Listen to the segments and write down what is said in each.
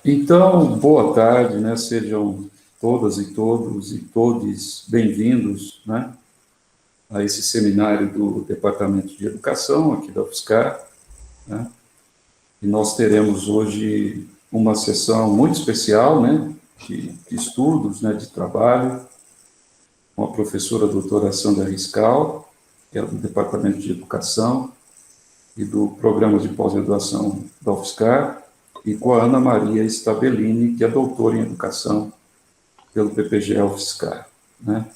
Então, boa tarde, né? Sejam todas e todos e todes bem-vindos, né, a esse seminário do Departamento de Educação aqui da UFSCar, né? E nós teremos hoje uma sessão muito especial, né, de estudos, né, de trabalho, com a professora doutora Sandra Riscal, que é do Departamento de Educação e do Programa de Pós-Graduação da UFSCar, e com a Ana Maria Stabellini, que é doutora em Educação pelo PPGE UFSCar, né?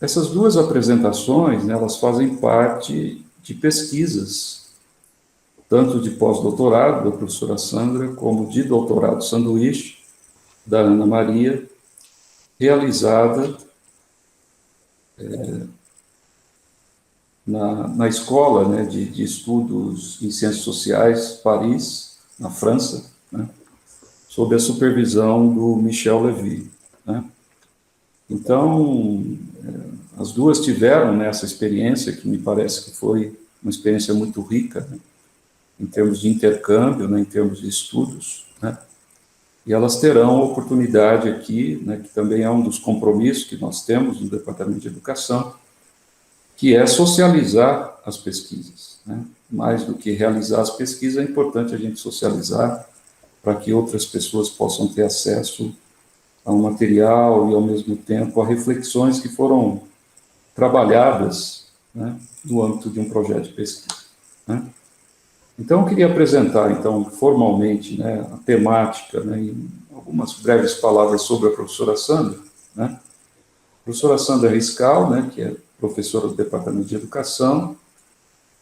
Essas duas apresentações, né, elas fazem parte de pesquisas, tanto de pós-doutorado da professora Sandra, como de doutorado sanduíche da Ana Maria, realizada na escola, né, de estudos em ciências sociais, Paris, na França, né, sob a supervisão do Michel Levy, né? Então, as duas tiveram, né, essa experiência, que me parece que foi uma experiência muito rica, né, em termos de intercâmbio, né, em termos de estudos, né, e elas terão a oportunidade aqui, né, que também é um dos compromissos que nós temos no Departamento de Educação, que é socializar as pesquisas, né? Mais do que realizar as pesquisas, é importante a gente socializar para que outras pessoas possam ter acesso a um material e, ao mesmo tempo, a reflexões que foram trabalhadas, né, no âmbito de um projeto de pesquisa, né? Então, eu queria apresentar, então, formalmente, né, a temática, né, em algumas breves palavras sobre a professora Sandra, né? A professora Sandra Riscal, né, que é professora do Departamento de Educação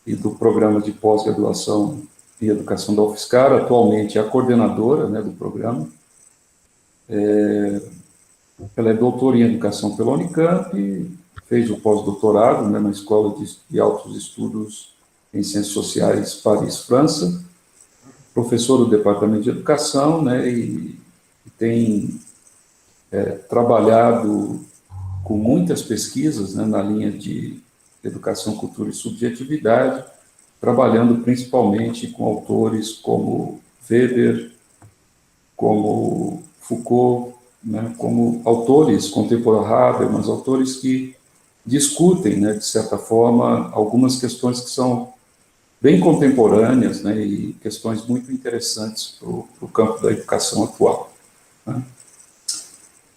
e do Programa de Pós-Graduação em Educação da UFSCar, atualmente é a coordenadora, né, do programa. Ela é doutora em Educação pela Unicamp, fez o pós-doutorado, né, na Escola de Altos Estudos em Ciências Sociais, Paris, França, professor do Departamento de Educação, né, e tem trabalhado com muitas pesquisas, né, na linha de educação, cultura e subjetividade, trabalhando principalmente com autores como Weber, como Foucault, né, como autores contemporâneos, Habermas, autores que discutem, né, de certa forma, algumas questões que são bem contemporâneas, né, e questões muito interessantes para o campo da educação atual, né.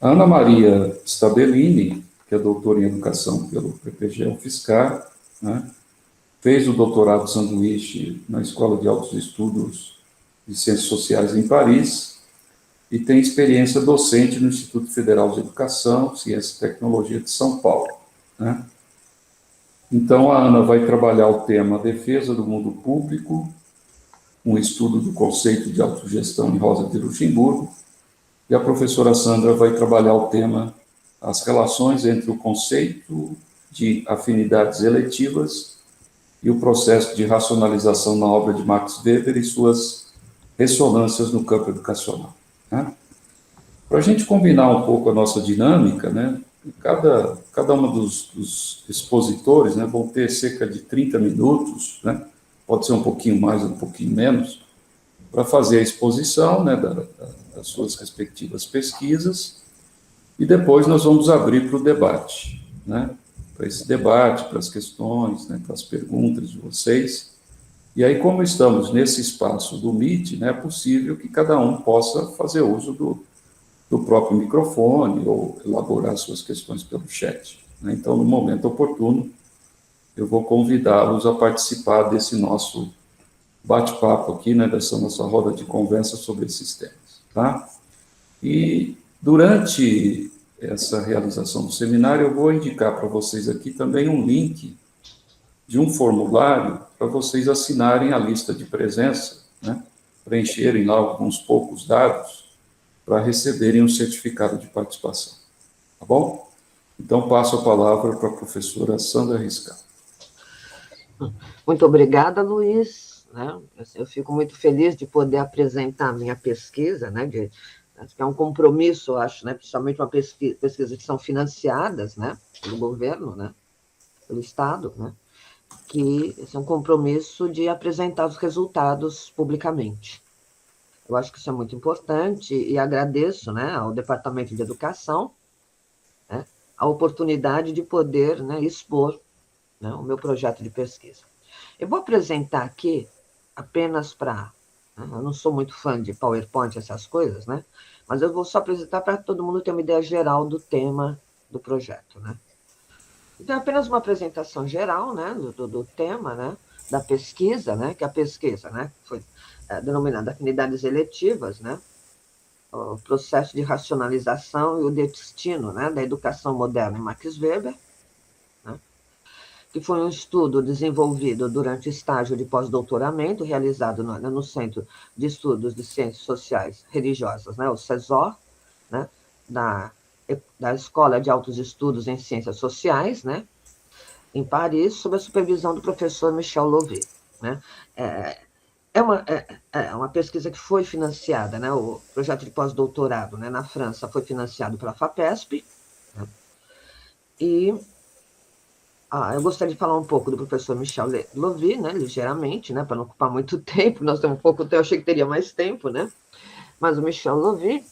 A Ana Maria Stabellini, que é doutora em educação pelo PPGE UFSCar, né, fez o doutorado sanduíche na Escola de Altos Estudos de Ciências Sociais em Paris e tem experiência docente no Instituto Federal de Educação, Ciência e Tecnologia de São Paulo, né. Então, a Ana vai trabalhar o tema Defesa do Mundo Público, um estudo do conceito de autogestão em Rosa de Luxemburgo, e a professora Sandra vai trabalhar o tema as relações entre o conceito de afinidades eletivas e o processo de racionalização na obra de Max Weber e suas ressonâncias no campo educacional, né? Para a gente combinar um pouco a nossa dinâmica, né, cada um dos expositores, né, vão ter cerca de 30 minutos, né, pode ser um pouquinho mais, um pouquinho menos, para fazer a exposição, né, das suas respectivas pesquisas, e depois nós vamos abrir para o debate, né, para esse debate, para as questões, né, para as perguntas de vocês. E aí, como estamos nesse espaço do Meet, né, é possível que cada um possa fazer uso do próprio microfone ou elaborar suas questões pelo chat, né? Então, no momento oportuno, eu vou convidá-los a participar desse nosso bate-papo aqui, né, dessa nossa roda de conversa sobre esses temas, tá? E durante essa realização do seminário, eu vou indicar para vocês aqui também um link de um formulário para vocês assinarem a lista de presença, né, preencherem lá alguns poucos dados para receberem um certificado de participação, tá bom? Então, passo a palavra para a professora Sandra Riscal. Muito obrigada, Luiz, né? Eu fico muito feliz de poder apresentar a minha pesquisa, né? Acho que é um compromisso, acho, né? Principalmente uma pesquisa que são financiadas, né? Pelo governo, né? Pelo Estado, né? Que esse é um compromisso de apresentar os resultados publicamente. Eu acho que isso é muito importante e agradeço, né, ao Departamento de Educação, né, a oportunidade de poder, né, expor, né, o meu projeto de pesquisa. Eu vou apresentar aqui apenas para... Eu não sou muito fã de PowerPoint, essas coisas, né? Mas eu vou só apresentar para todo mundo ter uma ideia geral do tema do projeto, né? Então, é apenas uma apresentação geral, né, do tema, né, da pesquisa, né, que a pesquisa, né, foi denominada afinidades eletivas, né, o processo de racionalização e o destino, né, da educação moderna em Max Weber, né, que foi um estudo desenvolvido durante o estágio de pós-doutoramento realizado no Centro de Estudos de Ciências Sociais Religiosas, né, o CESOR, né, da Escola de Altos Estudos em Ciências Sociais, né, em Paris, sob a supervisão do professor Michel Louvet, né. É uma pesquisa que foi financiada, né, o projeto de pós-doutorado, né, na França foi financiado pela FAPESP, né, e eu gostaria de falar um pouco do professor Michel Louvet, né, ligeiramente, né, para não ocupar muito tempo, nós temos pouco tempo, eu achei que teria mais tempo, né, mas o Michel Louvet,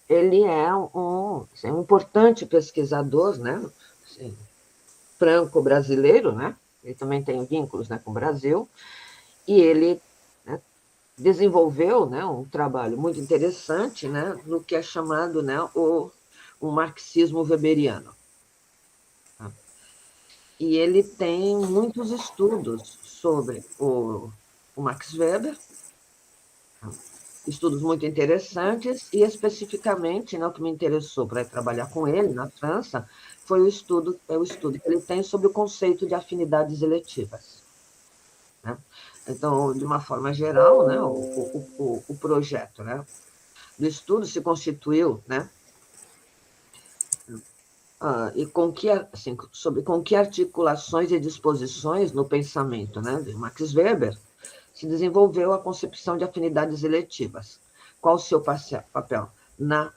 ele é assim, um importante pesquisador, né, assim, franco-brasileiro, né, ele também tem vínculos, né, com o Brasil, e ele, né, desenvolveu, né, um trabalho muito interessante, né, no que é chamado, né, o marxismo weberiano. E ele tem muitos estudos sobre o Max Weber, estudos muito interessantes, e especificamente, né, o que me interessou para trabalhar com ele na França foi o estudo que ele tem sobre o conceito de afinidades eletivas, né? Então, de uma forma geral, né, o projeto, né, do estudo se constituiu, né, e com que articulações e disposições no pensamento, né, de Max Weber se desenvolveu a concepção de afinidades eletivas. Qual o seu papel na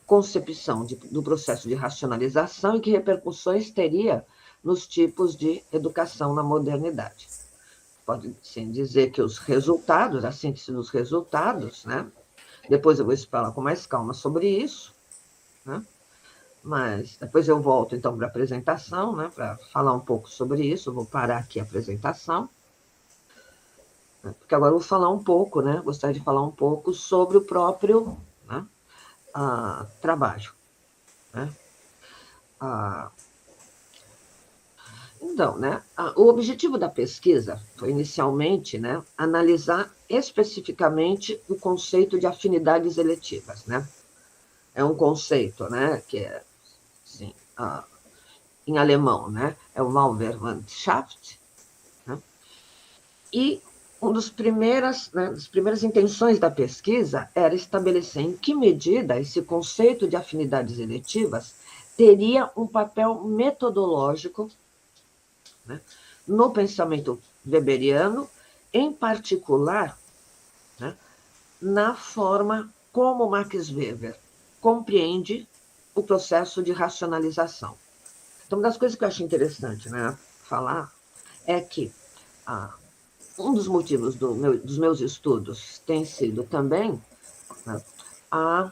concepção do processo de racionalização e que repercussões teria nos tipos de educação na modernidade? Pode sim dizer que os resultados, a síntese dos resultados, né? Depois eu vou falar com mais calma sobre isso, né? Mas depois eu volto, então, para a apresentação, né, para falar um pouco sobre isso. Eu vou parar aqui a apresentação, né, porque agora eu vou falar um pouco, né, gostaria de falar um pouco sobre o próprio, né, trabalho, né. Então, né, o objetivo da pesquisa foi, inicialmente, né, analisar especificamente o conceito de afinidades eletivas, né. É um conceito, né, que é, assim, em alemão, né, é o Wahlverwandtschaft, né, e das primeiras intenções da pesquisa era estabelecer em que medida esse conceito de afinidades eletivas teria um papel metodológico, né, no pensamento weberiano, em particular, né, na forma como Max Weber compreende o processo de racionalização. Então, uma das coisas que eu acho interessante, né, falar é que um dos motivos dos meus estudos tem sido também, né, a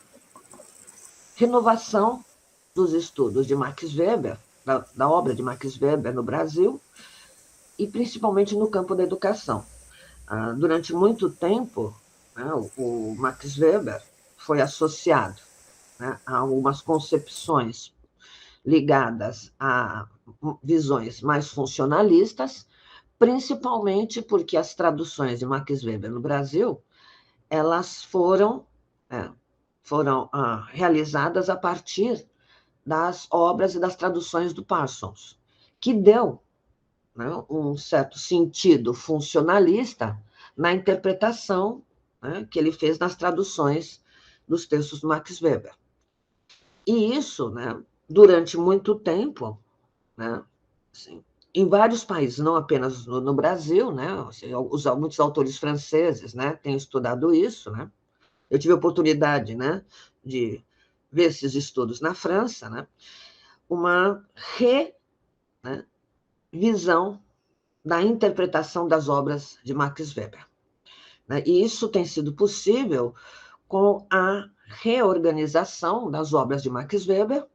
renovação dos estudos de Max Weber, da obra de Max Weber no Brasil, e principalmente no campo da educação. Durante muito tempo, né, o Max Weber foi associado, né, a algumas concepções ligadas a visões mais funcionalistas, principalmente porque as traduções de Max Weber no Brasil, elas foram realizadas a partir das obras e das traduções do Parsons, que deu, né, um certo sentido funcionalista na interpretação, né, que ele fez nas traduções dos textos do Max Weber. E isso, né, durante muito tempo, né, assim, em vários países, não apenas no Brasil, né, assim, muitos autores franceses, né, têm estudado isso, né. Eu tive a oportunidade, né, de ver esses estudos na França, né, uma revisão da interpretação das obras de Max Weber, né? E isso tem sido possível com a reorganização das obras de Max Weber,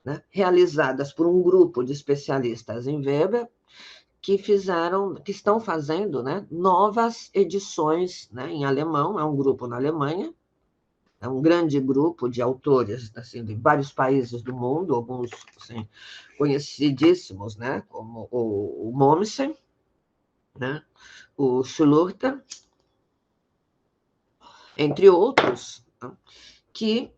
né, realizadas por um grupo de especialistas em Weber, que estão fazendo, né, novas edições, né, em alemão. É um grupo na Alemanha, é um grande grupo de autores, assim, de vários países do mundo, alguns, assim, conhecidíssimos, né, como o Mommsen, né, o Schulurter, entre outros, né, que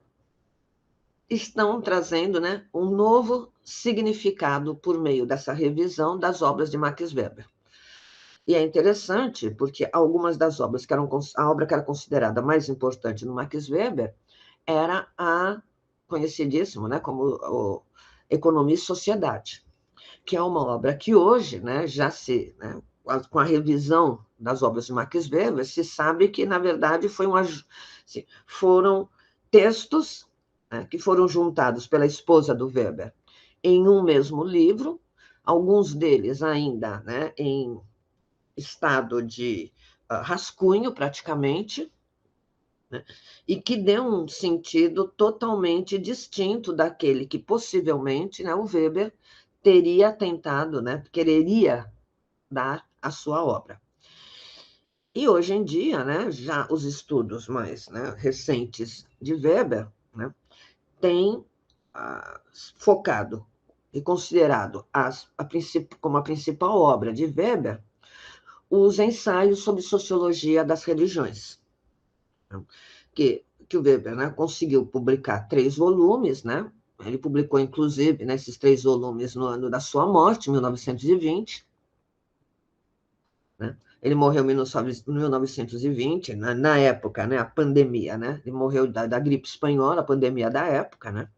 estão trazendo, né, um novo significado por meio dessa revisão das obras de Max Weber. E é interessante porque algumas das obras a obra que era considerada mais importante no Max Weber era a conhecidíssima, né, como o Economia e Sociedade, que é uma obra que hoje, né, né, com a revisão das obras de Max Weber, se sabe que, na verdade, foram textos, né, que foram juntados pela esposa do Weber em um mesmo livro, alguns deles ainda, né, em estado de rascunho, praticamente, né, e que deu um sentido totalmente distinto daquele que possivelmente, né, o Weber teria tentado, né, quereria dar à sua obra. E hoje em dia, né, já os estudos mais, né, recentes de Weber, né, têm focado e considerado como a principal obra de Weber os ensaios sobre sociologia das religiões, né, que o Weber, né, conseguiu publicar 3 volumes, né? Ele publicou, inclusive, nesses 3 volumes no ano da sua morte, 1920. Né? Ele morreu em 1920, na época, né, a pandemia, né? Ele morreu da gripe espanhola, a pandemia da época, né?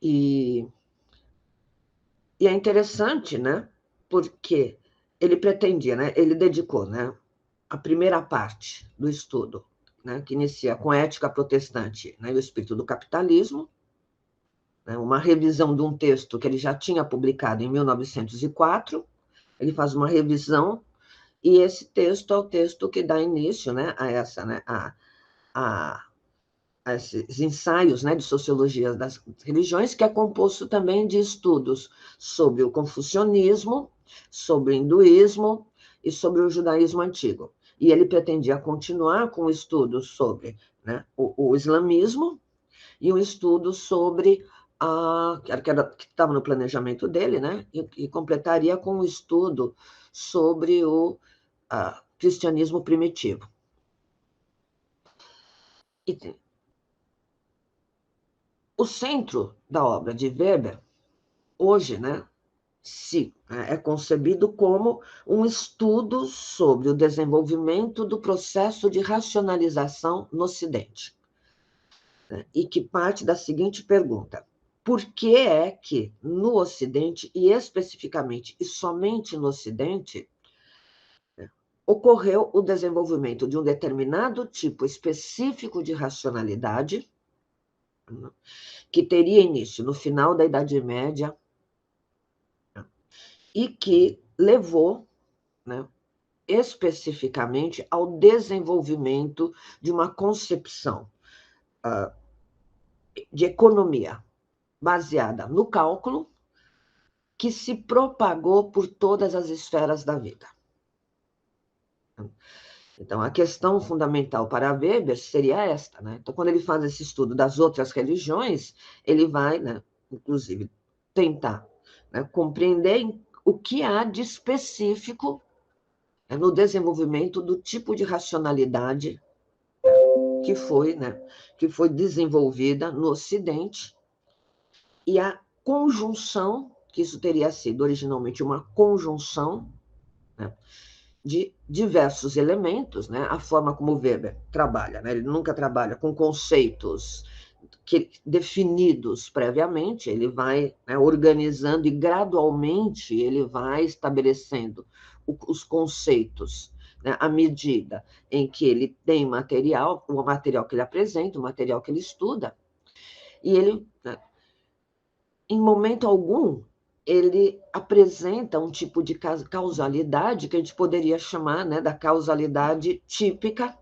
E é interessante, né? Porque ele pretendia, né? Ele dedicou, né, a primeira parte do estudo, né, que inicia com a ética protestante, né, e o espírito do capitalismo, né, uma revisão de um texto que ele já tinha publicado em 1904. Ele faz uma revisão, e esse texto é o texto que dá início, né, a esses ensaios, né, de sociologia das religiões, que é composto também de estudos sobre o confucionismo, sobre o hinduísmo e sobre o judaísmo antigo. E ele pretendia continuar com estudos sobre, né, o islamismo e um estudo sobre que estava no planejamento dele, né, e completaria com um estudo sobre o cristianismo primitivo. O centro da obra de Weber, hoje, né, é concebido como um estudo sobre o desenvolvimento do processo de racionalização no Ocidente, né, e que parte da seguinte pergunta: por que é que no Ocidente, e especificamente e somente no Ocidente, né, ocorreu o desenvolvimento de um determinado tipo específico de racionalidade, né, que teria início no final da Idade Média, e que levou, né, especificamente ao desenvolvimento de uma concepção de economia baseada no cálculo, que se propagou por todas as esferas da vida. Então, a questão fundamental para Weber seria esta, né? Então, quando ele faz esse estudo das outras religiões, ele vai, né, inclusive, tentar, né, compreender o que há de específico no desenvolvimento do tipo de racionalidade que foi desenvolvida no Ocidente, e a conjunção, que isso teria sido originalmente uma conjunção, né, de diversos elementos, né, a forma como Weber trabalha, né, ele nunca trabalha com conceitos definidos previamente, ele vai, né, organizando e gradualmente ele vai estabelecendo os conceitos, né, à medida em que ele tem material, o material que ele apresenta, o material que ele estuda, e ele, né, em momento algum, ele apresenta um tipo de causalidade que a gente poderia chamar, né, da causalidade típica,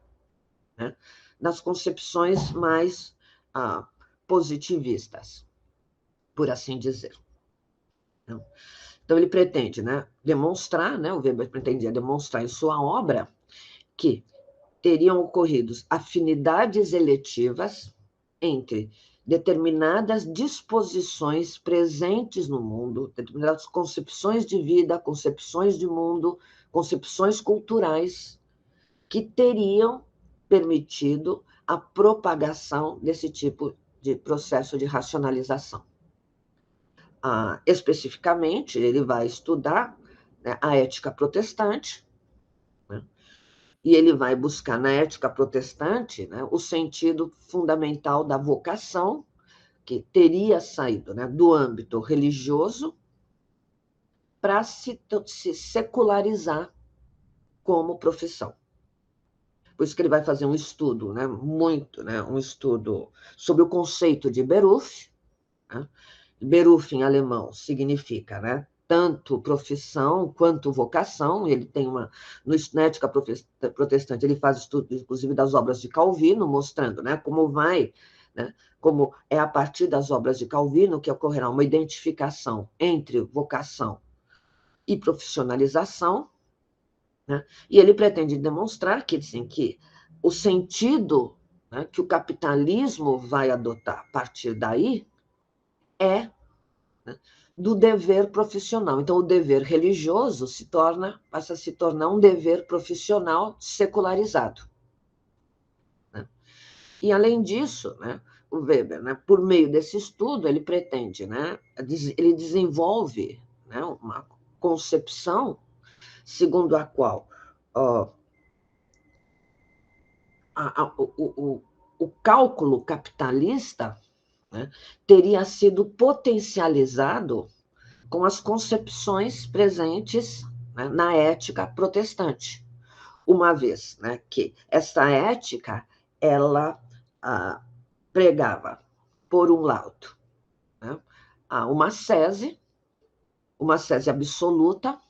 né, das concepções mais positivistas, por assim dizer. Então, ele pretende, né, demonstrar, né, o Weber pretendia demonstrar em sua obra que teriam ocorrido afinidades eletivas entre determinadas disposições presentes no mundo, determinadas concepções de vida, concepções de mundo, concepções culturais, que teriam permitido a propagação desse tipo de processo de racionalização. Especificamente, ele vai estudar, né, a ética protestante, né, e ele vai buscar na ética protestante, né, o sentido fundamental da vocação, que teria saído, né, do âmbito religioso para se secularizar como profissão. Por isso que ele vai fazer um estudo, né, um estudo sobre o conceito de Beruf. Né? Beruf, em alemão, significa, né, tanto profissão quanto vocação. Ele tem na ética protestante, ele faz estudo, inclusive, das obras de Calvino, mostrando, né, como vai, né, como é a partir das obras de Calvino que ocorrerá uma identificação entre vocação e profissionalização, né, e ele pretende demonstrar que, assim, que o sentido, né, que o capitalismo vai adotar a partir daí é, né, do dever profissional. Então, o dever religioso passa a se tornar um dever profissional secularizado. Né? E, além disso, né, o Weber, né, por meio desse estudo, ele pretende, né, ele desenvolve, né, uma concepção segundo a qual o cálculo capitalista, né, teria sido potencializado com as concepções presentes, né, na ética protestante, uma vez, né, que essa ética ela pregava, por um lado, né, uma sese absoluta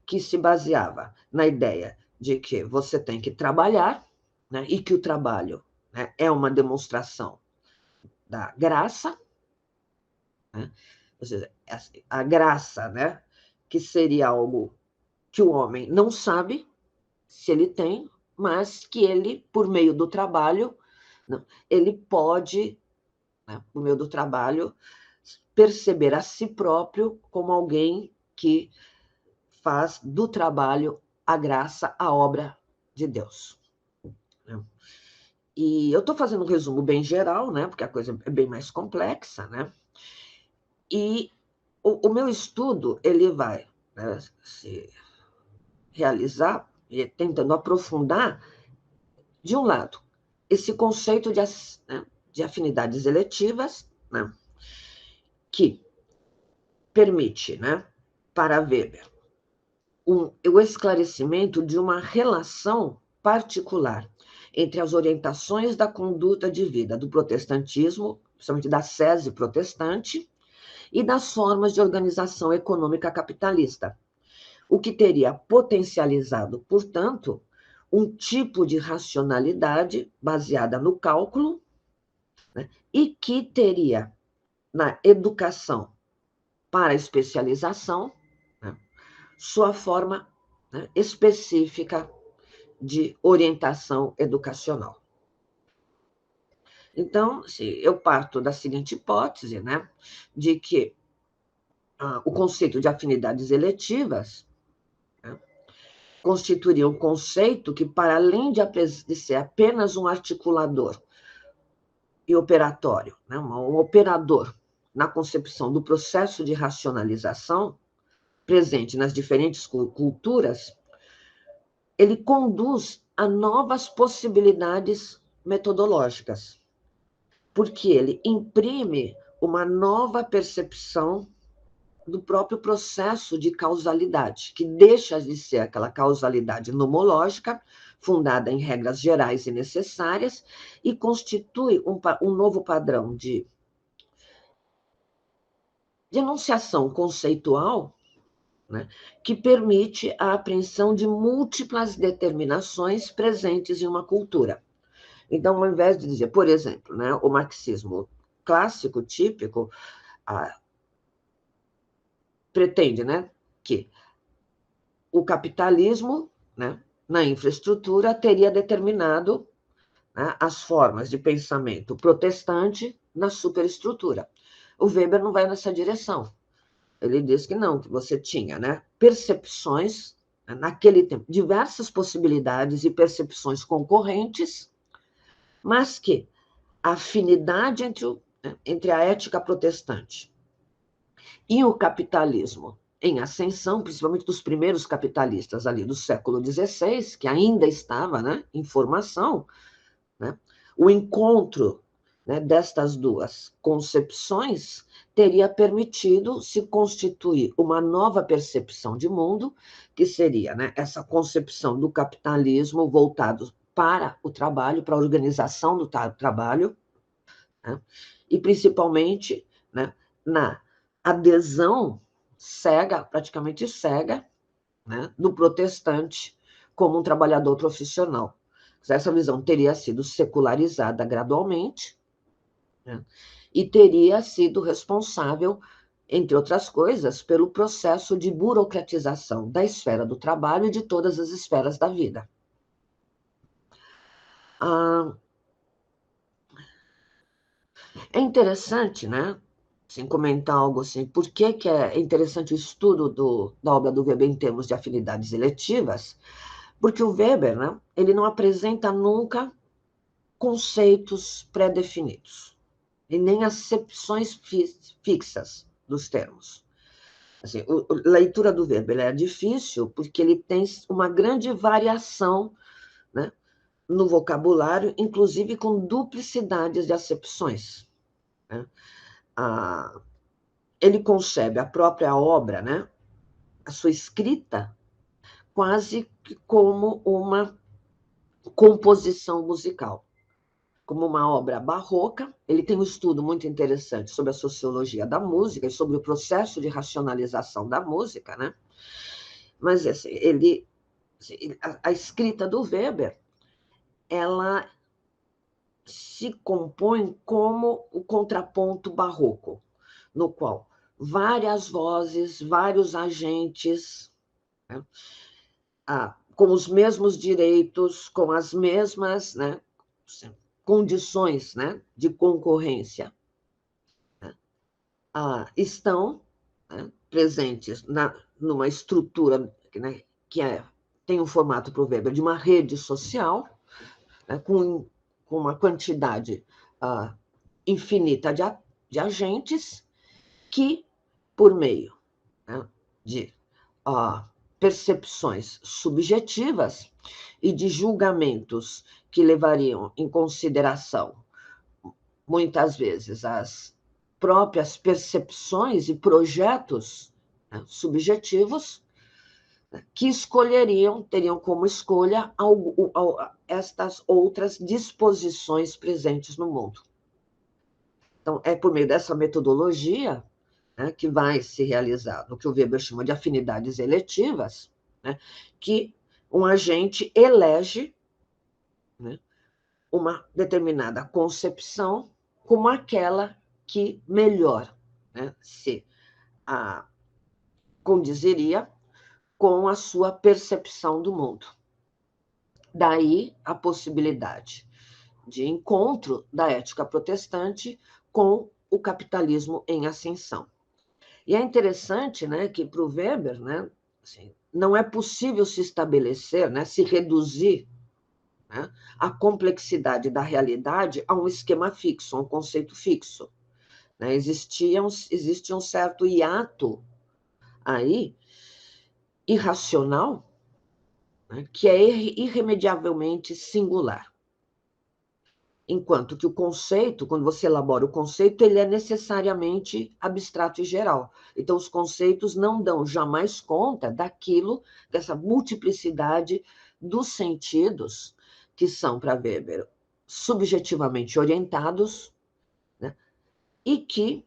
que se baseava na ideia de que você tem que trabalhar, né, e que o trabalho, né, é uma demonstração da graça, né? Ou seja, a graça, né, que seria algo que o homem não sabe se ele tem, mas que ele, por meio do trabalho, ele pode, né, por meio do trabalho, perceber a si próprio como alguém que faz do trabalho a graça, a obra de Deus. E eu estou fazendo um resumo bem geral, né, porque a coisa é bem mais complexa, né? E o meu estudo ele vai, né, se realizar tentando aprofundar, de um lado, esse conceito de afinidades eletivas, né, que permite, né, para Weber o esclarecimento de uma relação particular entre as orientações da conduta de vida do protestantismo, principalmente da sese protestante, e das formas de organização econômica capitalista, o que teria potencializado, portanto, um tipo de racionalidade baseada no cálculo, né, e que teria, na educação para a especialização, né, sua forma, né, específica de orientação educacional. Então, eu parto da seguinte hipótese, né, de que o conceito de afinidades eletivas, né, constituiria um conceito que, para além de ser apenas um articulador e operatório, né, um operador na concepção do processo de racionalização presente nas diferentes culturas, ele conduz a novas possibilidades metodológicas, porque ele imprime uma nova percepção do próprio processo de causalidade, que deixa de ser aquela causalidade nomológica, fundada em regras gerais e necessárias, e constitui um novo padrão de de enunciação conceitual, né, que permite a apreensão de múltiplas determinações presentes em uma cultura. Então, ao invés de dizer, por exemplo, né, o marxismo clássico, típico, pretende, né, que o capitalismo, né, na infraestrutura, teria determinado, né, as formas de pensamento protestante na superestrutura. O Weber não vai nessa direção. Ele diz que não, que você tinha, né, percepções, né, naquele tempo, diversas possibilidades e percepções concorrentes, mas que a afinidade entre a ética protestante e o capitalismo em ascensão, principalmente dos primeiros capitalistas ali do século XVI, que ainda estava, né, em formação, né, o encontro, né, destas duas concepções teria permitido se constituir uma nova percepção de mundo, que seria, né, essa concepção do capitalismo voltado para o trabalho, para a organização do trabalho, né, e principalmente, né, na adesão cega, praticamente cega, né, do protestante como um trabalhador profissional. Essa visão teria sido secularizada gradualmente, né, e teria sido responsável, entre outras coisas, pelo processo de burocratização da esfera do trabalho e de todas as esferas da vida. É interessante, né, assim, comentar algo assim, por que é interessante o estudo da obra do Weber em termos de afinidades eletivas? Porque o Weber, né, ele não apresenta nunca conceitos pré-definidos, e nem acepções fixas dos termos. Assim, a leitura do Weber é difícil porque ele tem uma grande variação, né, no vocabulário, inclusive com duplicidades de acepções, né? Ele concebe a própria obra, né, a sua escrita, quase que como uma composição musical, como uma obra barroca. Ele tem um estudo muito interessante sobre a sociologia da música e sobre o processo de racionalização da música, né? Mas assim, a escrita do Weber, ela se compõe como o contraponto barroco, no qual várias vozes, vários agentes, né, com os mesmos direitos, com as mesmas, né, condições, né, de concorrência, né, estão, né, presentes numa estrutura, né, tem um formato para o Weber de uma rede social, né, com uma quantidade infinita de agentes que, por meio, né, de percepções subjetivas e de julgamentos que levariam em consideração, muitas vezes, as próprias percepções e projetos, né, subjetivos, né, que teriam como escolha estas outras disposições presentes no mundo. Então, é por meio dessa metodologia, né, que vai se realizar no que o Weber chama de afinidades eletivas, né, que um agente elege, né, uma determinada concepção como aquela que melhor, né, se condizeria com a sua percepção do mundo. Daí a possibilidade de encontro da ética protestante com o capitalismo em ascensão. E é interessante, né, que para o Weber, né, assim, não é possível se estabelecer, né, se reduzir, né, a complexidade da realidade a um esquema fixo, a um conceito fixo, né? Existe um certo hiato aí, irracional, né, que é irremediavelmente singular. Enquanto que o conceito, quando você elabora o conceito, ele é necessariamente abstrato e geral. Então, os conceitos não dão jamais conta dessa multiplicidade dos sentidos que são, para Weber, subjetivamente orientados, né, e que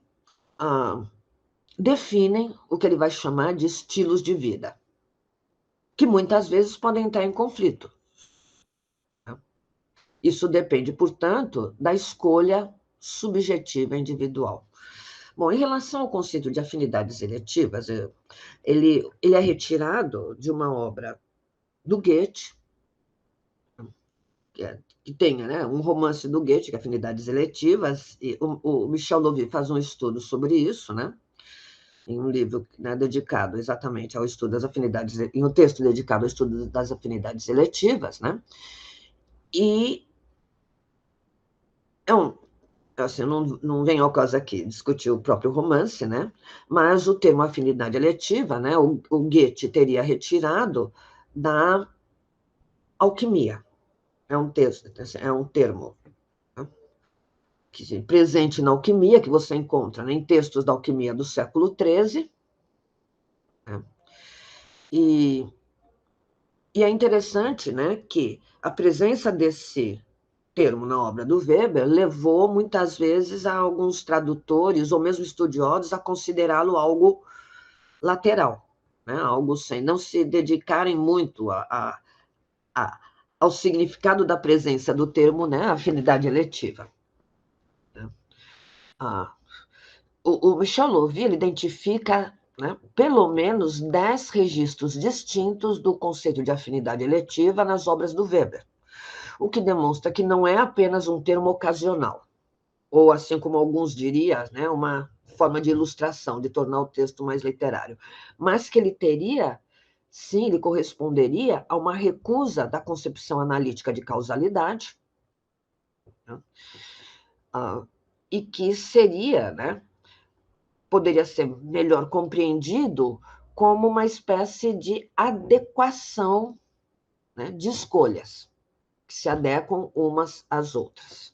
definem o que ele vai chamar de estilos de vida, que muitas vezes podem entrar em conflito. Isso depende, portanto, da escolha subjetiva individual. Bom, em relação ao conceito de afinidades eletivas, ele é retirado de uma obra do Goethe, que tem, né, um romance do Goethe, que é Afinidades Eletivas, e o Michel Louvi faz um estudo sobre isso, né, em um livro, né, dedicado exatamente ao estudo das afinidades, em um texto dedicado ao estudo das afinidades eletivas, né, e assim, não vem ao caso aqui discutir o próprio romance, né, mas o termo afinidade eletiva, né, o Goethe teria retirado da alquimia. É um texto, é um termo, né, presente na alquimia, que você encontra, né, em textos da alquimia do século XIII, né, e é interessante, né, que a presença desse termo na obra do Weber levou muitas vezes a alguns tradutores ou mesmo estudiosos a considerá-lo algo lateral, né, algo sem não se dedicarem muito ao significado da presença do termo, né, afinidade eletiva. O Michel Louvi ele identifica, né, pelo menos 10 registros distintos do conceito de afinidade eletiva nas obras do Weber, o que demonstra que não é apenas um termo ocasional, ou assim como alguns diriam, né, uma forma de ilustração, de tornar o texto mais literário, mas que ele teria, sim, ele corresponderia a uma recusa da concepção analítica de causalidade, né, e que seria, né, poderia ser melhor compreendido como uma espécie de adequação, né, de escolhas, que se adequam umas às outras.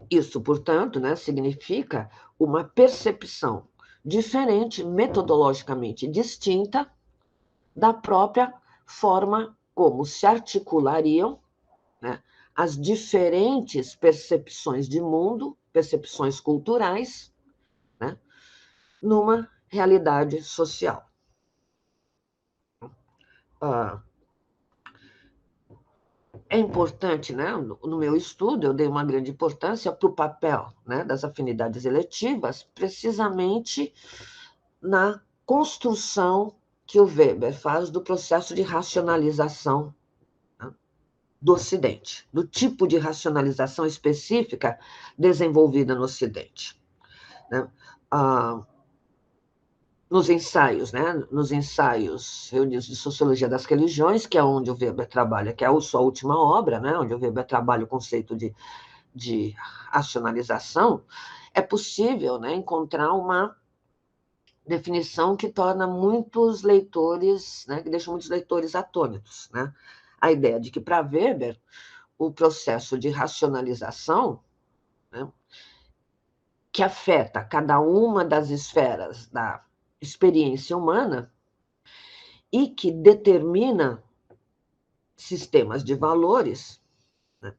Isso, portanto, né, significa uma percepção diferente, metodologicamente distinta, da própria forma como se articulariam, né, as diferentes percepções de mundo, percepções culturais, né, numa realidade social. É importante, né, no meu estudo, eu dei uma grande importância para o papel, né, das afinidades eletivas, precisamente na construção que o Weber faz do processo de racionalização, né, do Ocidente, do tipo de racionalização específica desenvolvida no Ocidente, né? Nos ensaios, né? Nos ensaios reunidos de Sociologia das Religiões, que é onde o Weber trabalha, que é a sua última obra, né? Onde o Weber trabalha o conceito de racionalização, é possível, né, encontrar uma definição que torna muitos leitores, né, que deixa muitos leitores atônitos, né? A ideia de que, para Weber, o processo de racionalização, né, que afeta cada uma das esferas da experiência humana e que determina sistemas de valores, né,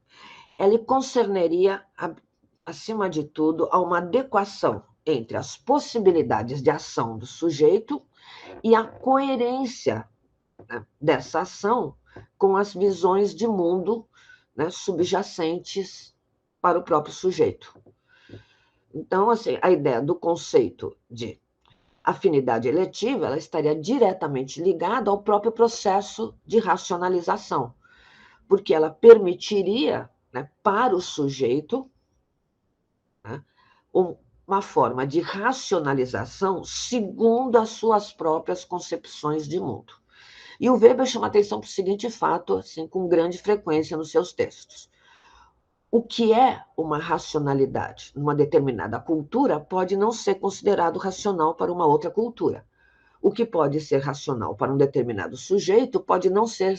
ele concerneria, acima de tudo, a uma adequação entre as possibilidades de ação do sujeito e a coerência, né, dessa ação com as visões de mundo, né, subjacentes para o próprio sujeito. Então, assim, a ideia do conceito de afinidade eletiva, ela estaria diretamente ligada ao próprio processo de racionalização, porque ela permitiria, né, para o sujeito, né, uma forma de racionalização segundo as suas próprias concepções de mundo. E o Weber chama atenção para o seguinte fato, assim, com grande frequência nos seus textos. O que é uma racionalidade numa determinada cultura pode não ser considerado racional para uma outra cultura. O que pode ser racional para um determinado sujeito pode não ser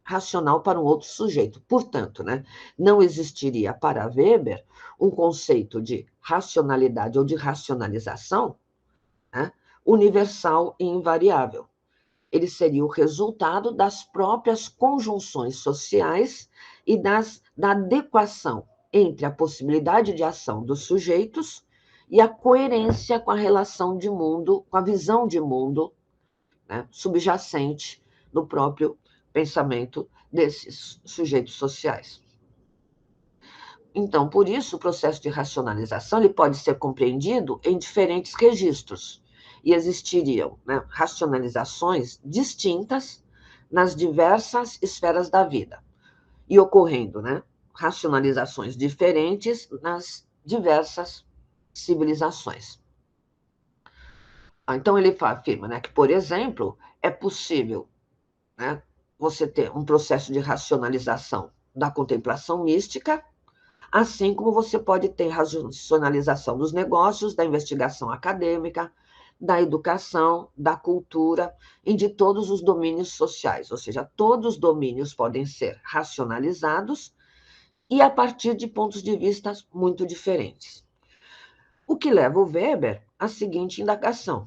racional para um outro sujeito. Portanto, né, não existiria para Weber um conceito de racionalidade ou de racionalização, né, universal e invariável. Ele seria o resultado das próprias conjunções sociais e da adequação entre a possibilidade de ação dos sujeitos e a coerência com a relação de mundo, com a visão de mundo, né, subjacente no próprio pensamento desses sujeitos sociais. Então, por isso, o processo de racionalização ele pode ser compreendido em diferentes registros, e existiriam, né, racionalizações distintas nas diversas esferas da vida, e ocorrendo, né, racionalizações diferentes nas diversas civilizações. Então, ele afirma, né, que, por exemplo, é possível, né, você ter um processo de racionalização da contemplação mística, assim como você pode ter racionalização dos negócios, da investigação acadêmica, da educação, da cultura e de todos os domínios sociais, ou seja, todos os domínios podem ser racionalizados e a partir de pontos de vista muito diferentes. O que leva o Weber à seguinte indagação,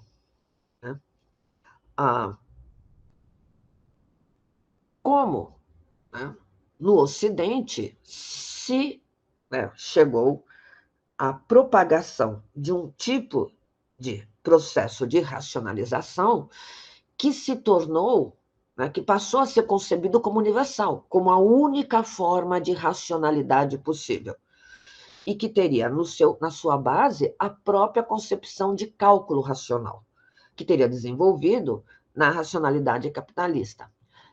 né? Como, né, no Ocidente se, né, chegou à propagação de um tipo de processo de racionalização que se tornou, né, que passou a ser concebido como universal, como a única forma de racionalidade possível, e que teria na sua base a própria concepção de cálculo racional, que teria desenvolvido na racionalidade capitalista.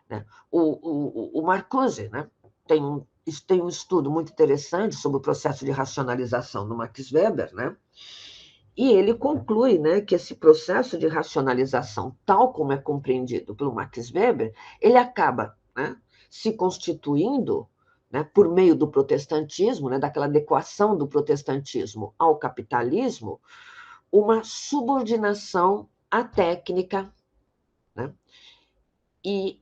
Né? O Marcuse, né, tem um estudo muito interessante sobre o processo de racionalização do Max Weber, né? E ele conclui, né, que esse processo de racionalização, tal como é compreendido pelo Max Weber, ele acaba, né, se constituindo, né, por meio do protestantismo, né, daquela adequação do protestantismo ao capitalismo, uma subordinação à técnica, né, e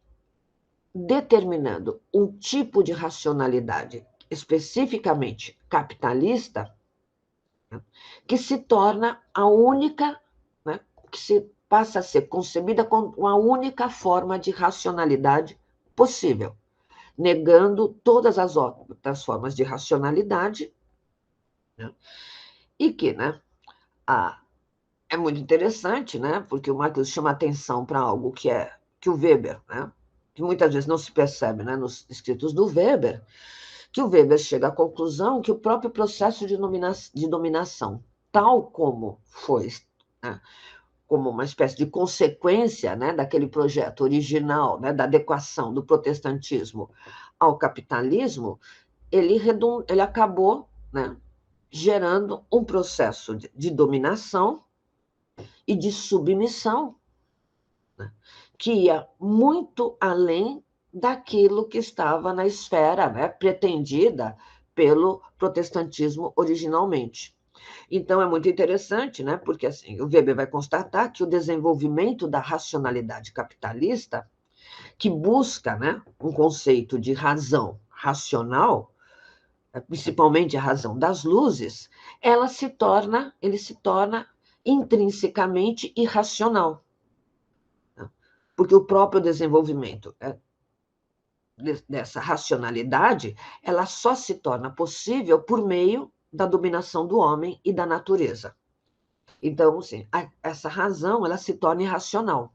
determinando um tipo de racionalidade especificamente capitalista, né, que se torna a única, né, que se passa a ser concebida como a única forma de racionalidade possível, negando todas as outras formas de racionalidade, né, e que, né, é muito interessante, né, porque o Marx chama atenção para algo que o Weber, né, que muitas vezes não se percebe, né, nos escritos do Weber, que o Weber chega à conclusão que o próprio processo de dominação, tal como foi, né, como uma espécie de consequência, né, daquele projeto original, né, da adequação do protestantismo ao capitalismo, ele acabou, né, gerando um processo de dominação e de submissão, né, que ia muito além daquilo que estava na esfera, né, pretendida pelo protestantismo originalmente. Então, é muito interessante, né, porque assim, o Weber vai constatar que o desenvolvimento da racionalidade capitalista, que busca, né, um conceito de razão racional, principalmente a razão das luzes, ele se torna intrinsecamente irracional, né, porque o próprio desenvolvimento dessa racionalidade, ela só se torna possível por meio da dominação do homem e da natureza. Então, assim, essa razão, ela se torna irracional,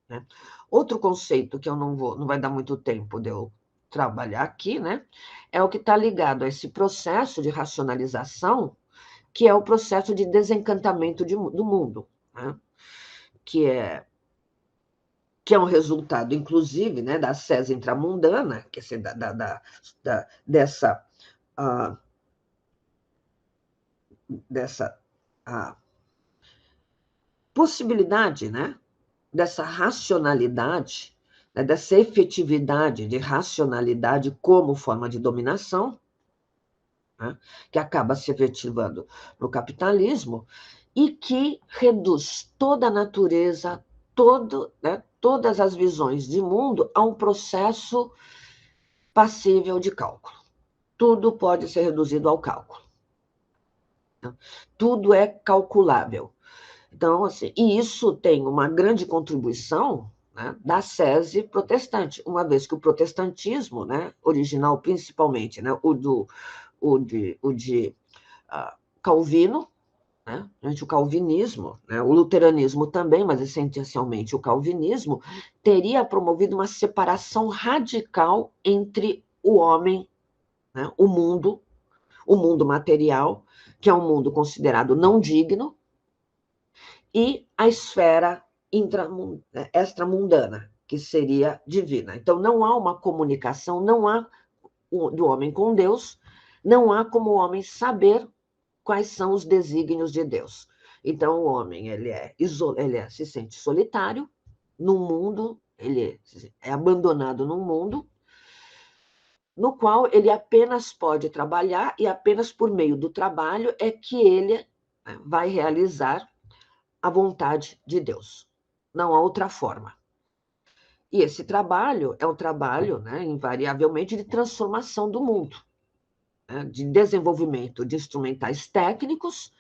né? Outro conceito que eu não vai dar muito tempo de eu trabalhar aqui, né, é o que está ligado a esse processo de racionalização, que é o processo de desencantamento do mundo, né, que é um resultado, inclusive, né, da ascese intramundana, quer dizer, dessa possibilidade, né, dessa racionalidade, né, dessa efetividade de racionalidade como forma de dominação, né, que acaba se efetivando no capitalismo e que reduz toda a natureza, né, todas as visões de mundo a um processo passível de cálculo. Tudo pode ser reduzido ao cálculo. Tudo é calculável. Então, assim, e isso tem uma grande contribuição, né, da sese protestante, uma vez que o protestantismo, né, original principalmente, né, o de Calvino, né? O calvinismo, né? O luteranismo também, mas essencialmente o calvinismo, teria promovido uma separação radical entre o homem, né? O mundo material, que é um mundo considerado não digno, e a esfera extramundana, que seria divina. Então, não há uma comunicação, não há do homem com Deus, não há como o homem saber quais são os desígnios de Deus. Então, o homem se sente solitário no mundo, ele é abandonado num mundo no qual ele apenas pode trabalhar e apenas por meio do trabalho é que ele vai realizar a vontade de Deus. Não há outra forma. E esse trabalho é um trabalho, né, invariavelmente, de transformação do mundo, né, de desenvolvimento de instrumentais técnicos,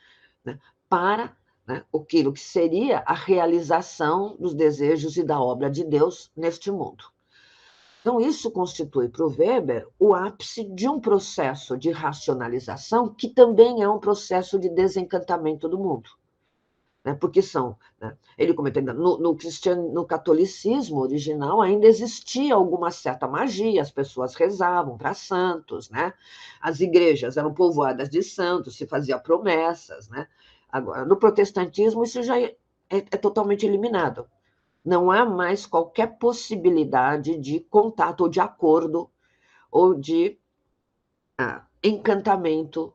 né, para, né, aquilo que seria a realização dos desejos e da obra de Deus neste mundo. Então, isso constitui para o Weber o ápice de um processo de racionalização que também é um processo de desencantamento do mundo. Né, porque são, né, ele comentou, no catolicismo original ainda existia alguma certa magia, as pessoas rezavam para santos, né, as igrejas eram povoadas de santos, se fazia promessas, né. Agora, no protestantismo isso já é totalmente eliminado, não há mais qualquer possibilidade de contato ou de acordo ou de encantamento,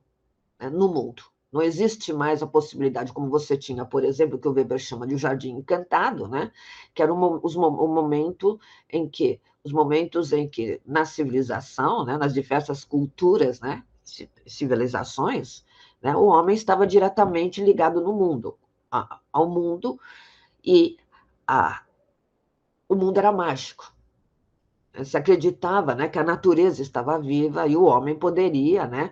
né, no mundo. Não existe mais a possibilidade, como você tinha, por exemplo, que o Weber chama de o jardim encantado, né? Que era os momentos em que na civilização, né, nas diversas culturas, né, civilizações, né, o homem estava diretamente ligado no mundo, ao mundo, e o mundo era mágico. Se acreditava, né, que a natureza estava viva e o homem poderia, né,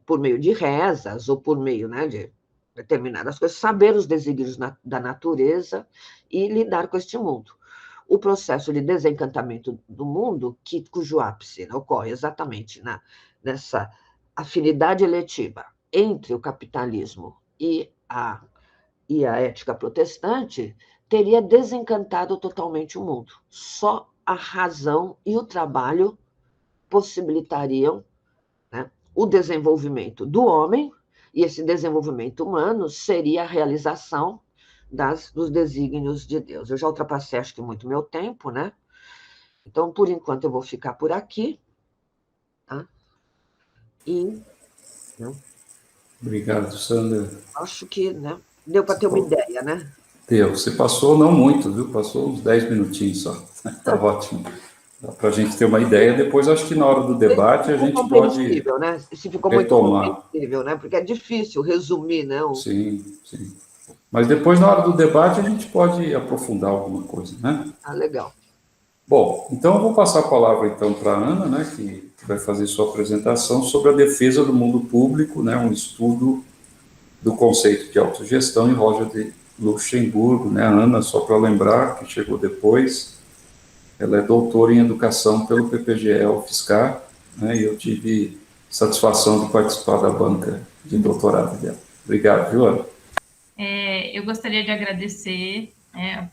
por meio de rezas ou por meio, né, de determinadas coisas, saber os desígnios da natureza e lidar com este mundo. O processo de desencantamento do mundo, cujo ápice, né, ocorre exatamente nessa afinidade eletiva entre o capitalismo e a ética protestante, teria desencantado totalmente o mundo. Só a razão e o trabalho possibilitariam, né, o desenvolvimento do homem, e esse desenvolvimento humano seria a realização dos desígnios de Deus. Eu já ultrapassei, acho que, muito meu tempo, né? Então, por enquanto, eu vou ficar por aqui. Tá? E, né, Obrigado, Sandra. acho que, né, deu para ter uma ideia, né? Deu. Você passou não muito, viu? Passou uns 10 minutinhos só. Tá ótimo. Dá para a gente ter uma ideia. Depois, acho que na hora do debate, a gente pode compreensível, né? Se ficou muito retomar. compreensível, né? Porque é difícil resumir, né? Sim, sim. Mas depois, na hora do debate, a gente pode aprofundar alguma coisa, né? Legal. Bom, então eu vou passar a palavra então para a Ana, né, que vai fazer sua apresentação sobre a defesa do mundo público, né, um estudo do conceito de autogestão em Roger de Luxemburgo, né? A Ana, só para lembrar, que chegou depois, ela é doutora em educação pelo PPGE-UFSCar, né, e eu tive satisfação de participar da banca de doutorado dela. Obrigado, viu, Ana? Eu gostaria de agradecer, né,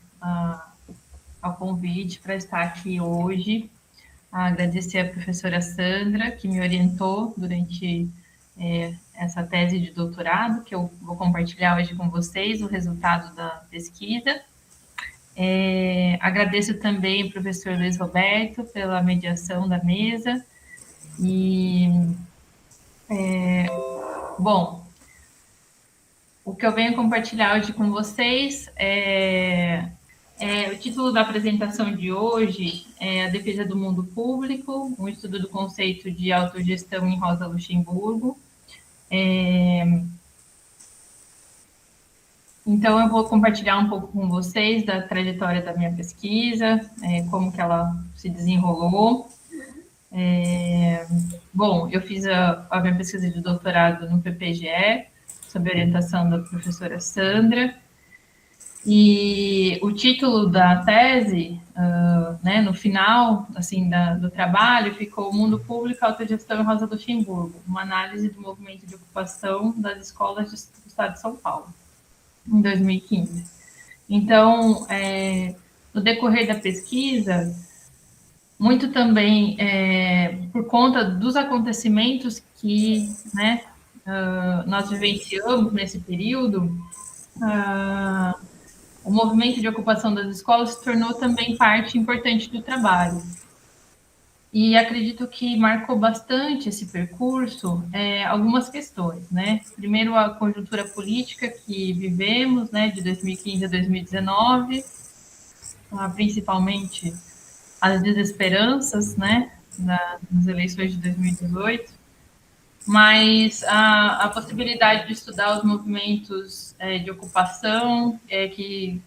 ao convite para estar aqui hoje, agradecer à professora Sandra, que me orientou durante essa tese de doutorado, que eu vou compartilhar hoje com vocês, o resultado da pesquisa. Agradeço também ao professor Luiz Roberto pela mediação da mesa. E, bom, o que eu venho compartilhar hoje com vocês o título da apresentação de hoje é A Defesa do Mundo Público, um estudo do conceito de autogestão em Rosa Luxemburgo. Então, eu vou compartilhar um pouco com vocês da trajetória da minha pesquisa, como que ela se desenrolou. Bom, eu fiz a minha pesquisa de doutorado no PPGE, sob orientação da professora Sandra, e o título da tese, né, no final assim, do trabalho, ficou O Mundo Público, Autogestão em Rosa Luxemburgo, uma análise do movimento de ocupação das escolas dos Estado de São Paulo, em 2015. Então, no decorrer da pesquisa, muito também por conta dos acontecimentos que, né, nós vivenciamos nesse período, o movimento de ocupação das escolas se tornou também parte importante do trabalho. E acredito que marcou bastante esse percurso algumas questões, né? Primeiro, a conjuntura política que vivemos, né, de 2015 a 2019, principalmente as desesperanças, né, nas eleições de 2018, mas a possibilidade de estudar os movimentos de ocupação, que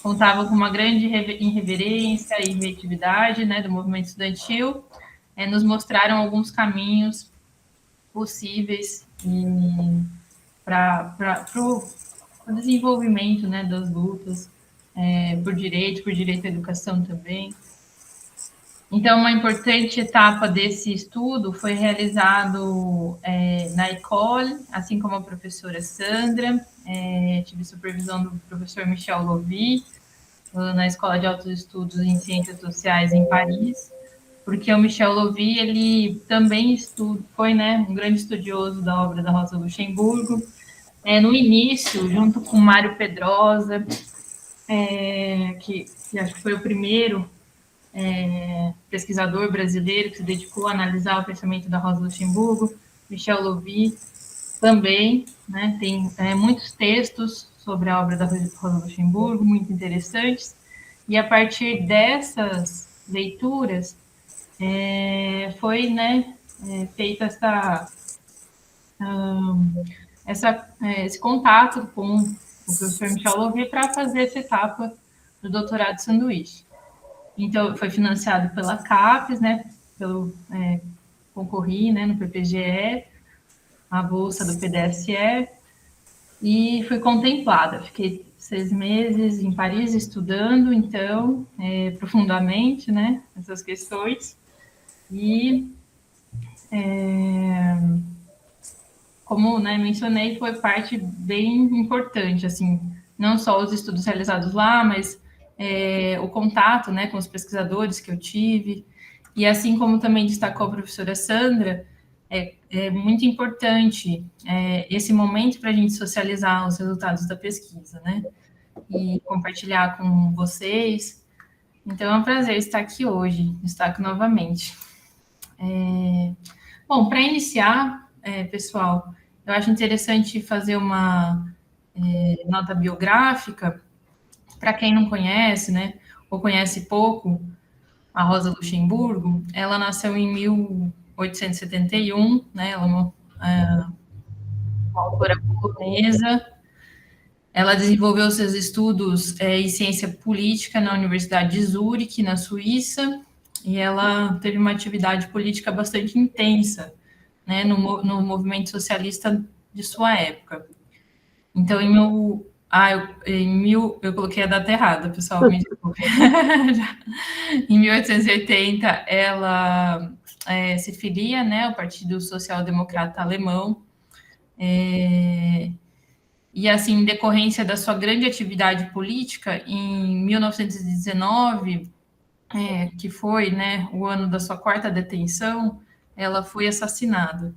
contavam com uma grande irreverência e inventividade, né, do movimento estudantil, nos mostraram alguns caminhos possíveis para o desenvolvimento, né, das lutas por direito à educação também. Então, uma importante etapa desse estudo foi realizado na Ecole, assim como a professora Sandra, tive supervisão do professor Michel Lovy, na Escola de Altos Estudos em Ciências Sociais em Paris, porque o Michel Lovy, ele também foi, né, um grande estudioso da obra da Rosa Luxemburgo. No início, junto com Mário Pedrosa, que acho que foi o primeiro pesquisador brasileiro que se dedicou a analisar o pensamento da Rosa Luxemburgo, Michel Lovy também, né, tem muitos textos sobre a obra da Rosa Luxemburgo, muito interessantes, e a partir dessas leituras foi, né, feita esse contato com o professor Michel Lovy para fazer essa etapa do doutorado de sanduíche. Então, foi financiado pela CAPES, né, concorri, né, no PPGE, a bolsa do PDSE, e fui contemplada. Fiquei 6 meses em Paris estudando, então, profundamente, né, essas questões. E, como, né, mencionei, foi parte bem importante, assim, não só os estudos realizados lá, mas o contato, né, com os pesquisadores que eu tive, e assim como também destacou a professora Sandra, é muito importante esse momento para a gente socializar os resultados da pesquisa, né, e compartilhar com vocês. Então, é um prazer estar aqui hoje, destaco novamente. Bom, para iniciar, pessoal, eu acho interessante fazer uma nota biográfica. Para quem não conhece, né, ou conhece pouco, a Rosa Luxemburgo, ela nasceu em 1871, né, ela é uma autora polonesa. Ela desenvolveu seus estudos em ciência política na Universidade de Zurique, na Suíça, e ela teve uma atividade política bastante intensa, né, no movimento socialista de sua época. Então, eu coloquei a data errada, pessoal, me desculpe. Em 1880, ela se filia, né, ao Partido Social Democrata Alemão, e, assim, em decorrência da sua grande atividade política, em 1919, que foi, né, o ano da sua 4ª detenção, ela foi assassinada.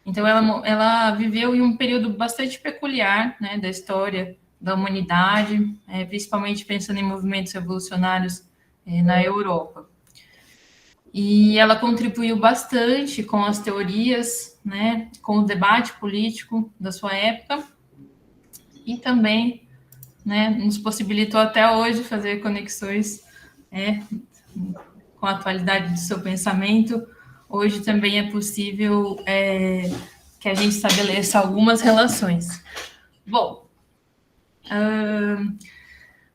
Então, ela viveu em um período bastante peculiar, né, da história da humanidade, principalmente pensando em movimentos revolucionários na Europa. E ela contribuiu bastante com as teorias, né, com o debate político da sua época, e também, né, nos possibilitou até hoje fazer conexões com a atualidade do seu pensamento. Hoje também é possível que a gente estabeleça algumas relações. Bom,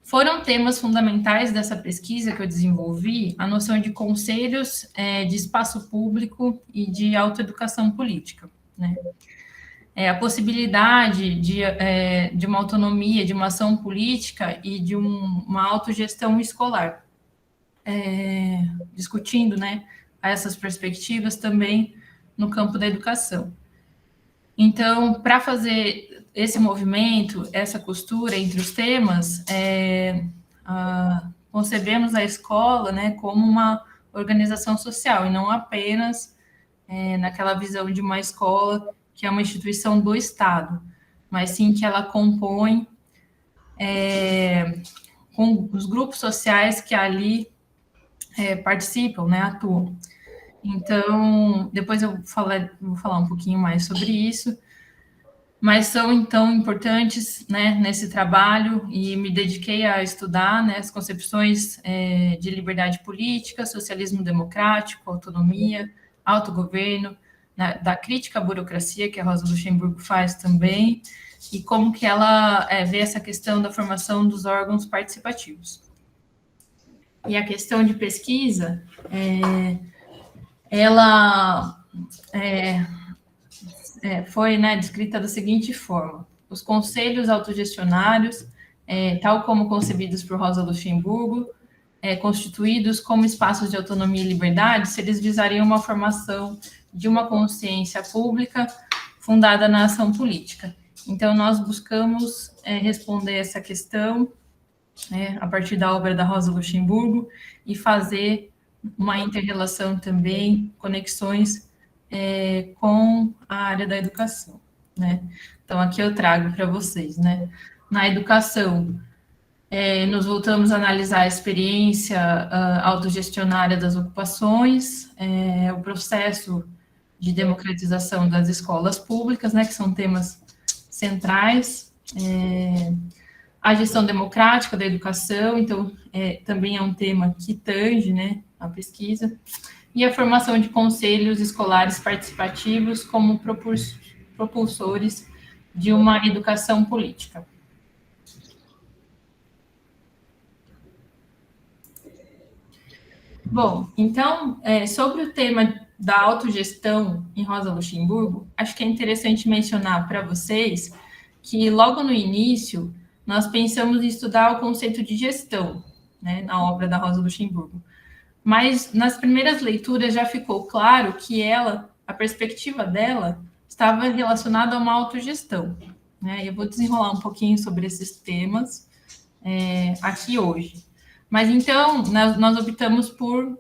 foram temas fundamentais dessa pesquisa que eu desenvolvi a noção de conselhos de espaço público e de autoeducação política, né? A possibilidade de uma autonomia, de uma ação política e de uma autogestão escolar, discutindo, né, essas perspectivas também no campo da educação. Então, para fazer esse movimento, essa costura entre os temas, concebemos a escola, né, como uma organização social, e não apenas naquela visão de uma escola que é uma instituição do Estado, mas sim que ela compõe com os grupos sociais que ali participam, né, atuam. Então, depois vou falar um pouquinho mais sobre isso, mas são, então, importantes, né, nesse trabalho, e me dediquei a estudar, né, as concepções de liberdade política, socialismo democrático, autonomia, autogoverno, né, da crítica à burocracia, que a Rosa Luxemburgo faz também, e como que ela vê essa questão da formação dos órgãos participativos. E a questão de pesquisa, ela foi, né, descrita da seguinte forma: os conselhos autogestionários, tal como concebidos por Rosa Luxemburgo, constituídos como espaços de autonomia e liberdade, se eles visariam uma formação de uma consciência pública fundada na ação política. Então, nós buscamos responder essa questão a partir da obra da Rosa Luxemburgo e fazer uma inter-relação também, conexões com a área da educação, né? Então, aqui eu trago para vocês, né? Na educação, nos voltamos a analisar a experiência autogestionária das ocupações, o processo de democratização das escolas públicas, né, que são temas centrais, a gestão democrática da educação, então, também é um tema que tange, né, a pesquisa, e a formação de conselhos escolares participativos como propulsores de uma educação política. Bom, então, sobre o tema da autogestão em Rosa Luxemburgo, acho que é interessante mencionar para vocês que logo no início nós pensamos em estudar o conceito de gestão, né, na obra da Rosa Luxemburgo. Mas nas primeiras leituras já ficou claro que a perspectiva dela, estava relacionada a uma autogestão, né? Eu vou desenrolar um pouquinho sobre esses temas aqui hoje. Mas então, nós optamos por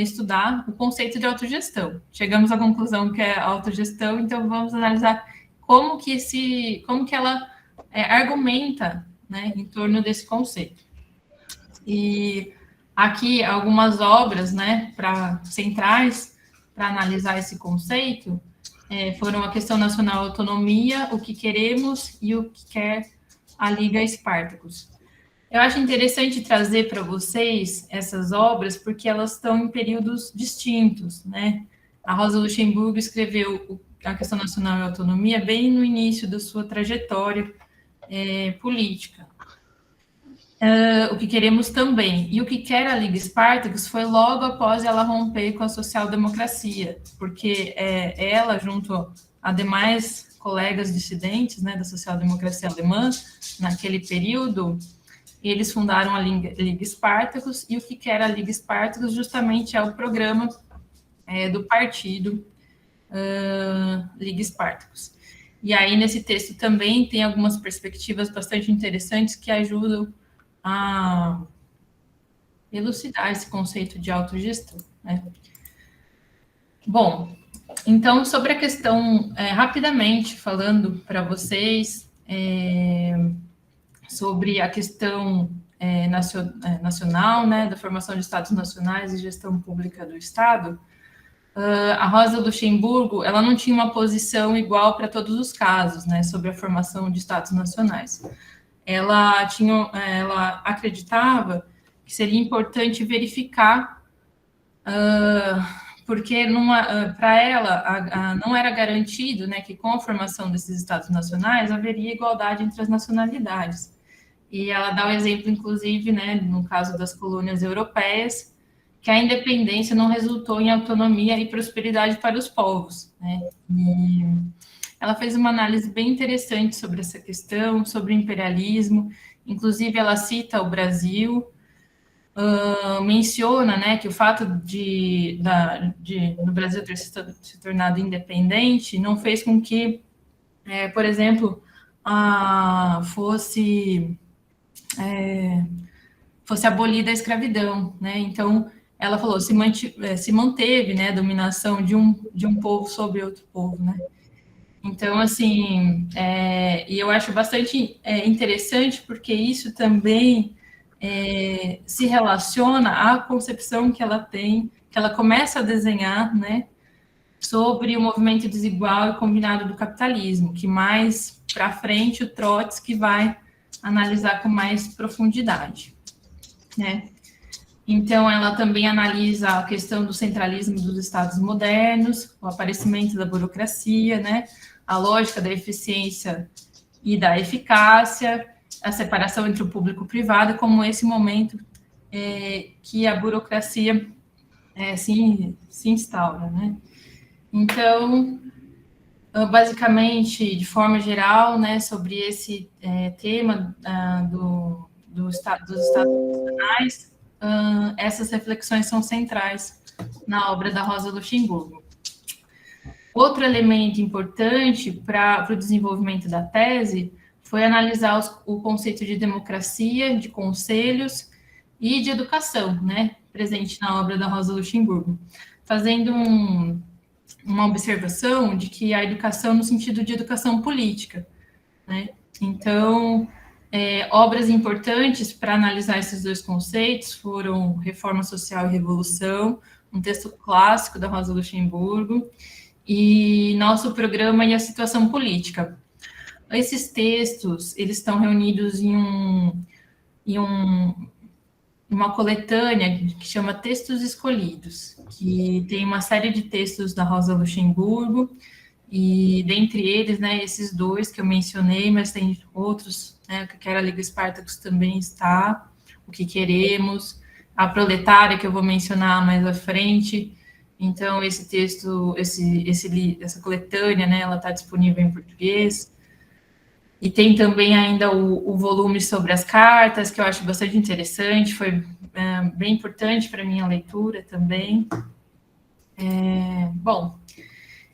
estudar o conceito de autogestão. Chegamos à conclusão que é autogestão, então vamos analisar como que ela argumenta, né, em torno desse conceito. E aqui algumas obras, né, centrais para analisar esse conceito foram a Questão Nacional Autonomia, O que Queremos e O que Quer a Liga Espartacus. Eu acho interessante trazer para vocês essas obras porque elas estão em períodos distintos, né? A Rosa Luxemburgo escreveu a Questão Nacional e Autonomia bem no início da sua trajetória política. O que Queremos também. E O que Quer a Liga Espartacus foi logo após ela romper com a social-democracia, porque ela, junto a demais colegas dissidentes, né, da social-democracia alemã, naquele período, eles fundaram a Liga Espartacus, e O que Quer a Liga Espartacus justamente é o programa do partido Liga Espartacus. E aí, nesse texto também tem algumas perspectivas bastante interessantes que ajudam a elucidar esse conceito de autogestão, né? Bom, então, sobre a questão, rapidamente falando para vocês, sobre a questão nacional, né, da formação de estados nacionais e gestão pública do Estado, a Rosa Luxemburgo, ela não tinha uma posição igual para todos os casos, né, sobre a formação de estados nacionais. Ela acreditava que seria importante verificar, porque para ela não era garantido, né, que com a formação desses estados nacionais haveria igualdade entre as nacionalidades. E ela dá o exemplo, inclusive, né, no caso das colônias europeias, que a independência não resultou em autonomia e prosperidade para os povos, né? E ela fez uma análise bem interessante sobre essa questão, sobre o imperialismo. Inclusive, ela cita o Brasil, menciona, né, que o fato do Brasil ter se tornado independente não fez com que, por exemplo, fosse abolida a escravidão, né? Então, ela falou, se manteve, né, a dominação de um povo sobre outro povo, né? Então, assim, e eu acho bastante interessante, porque isso também se relaciona à concepção que ela tem, que ela começa a desenhar, né, sobre o movimento desigual e combinado do capitalismo, que mais para frente o Trotsky vai analisar com mais profundidade, né? Então, ela também analisa a questão do centralismo dos estados modernos, o aparecimento da burocracia, né? A lógica da eficiência e da eficácia, a separação entre o público e o privado, como esse momento que a burocracia se instaura, né? Então, basicamente, de forma geral, né, sobre esse tema dos Estados Nacionais, essas reflexões são centrais na obra da Rosa Luxemburgo. Outro elemento importante para o desenvolvimento da tese foi analisar o conceito de democracia, de conselhos e de educação, né, presente na obra da Rosa Luxemburgo, fazendo uma observação de que a educação no sentido de educação política, né? Então, obras importantes para analisar esses dois conceitos foram Reforma Social e Revolução, um texto clássico da Rosa Luxemburgo, e Nosso Programa e a Situação Política. Esses textos, eles estão reunidos em uma coletânea que chama Textos Escolhidos, que tem uma série de textos da Rosa Luxemburgo, e dentre eles, né, esses dois que eu mencionei, mas tem outros, né, que a Liga Espartacus também está, O que Queremos, A Proletária, que eu vou mencionar mais à frente. Então, esse texto, essa coletânea, né, ela está disponível em português. E tem também ainda o volume sobre as cartas, que eu acho bastante interessante, foi bem importante para a minha leitura também. Bom,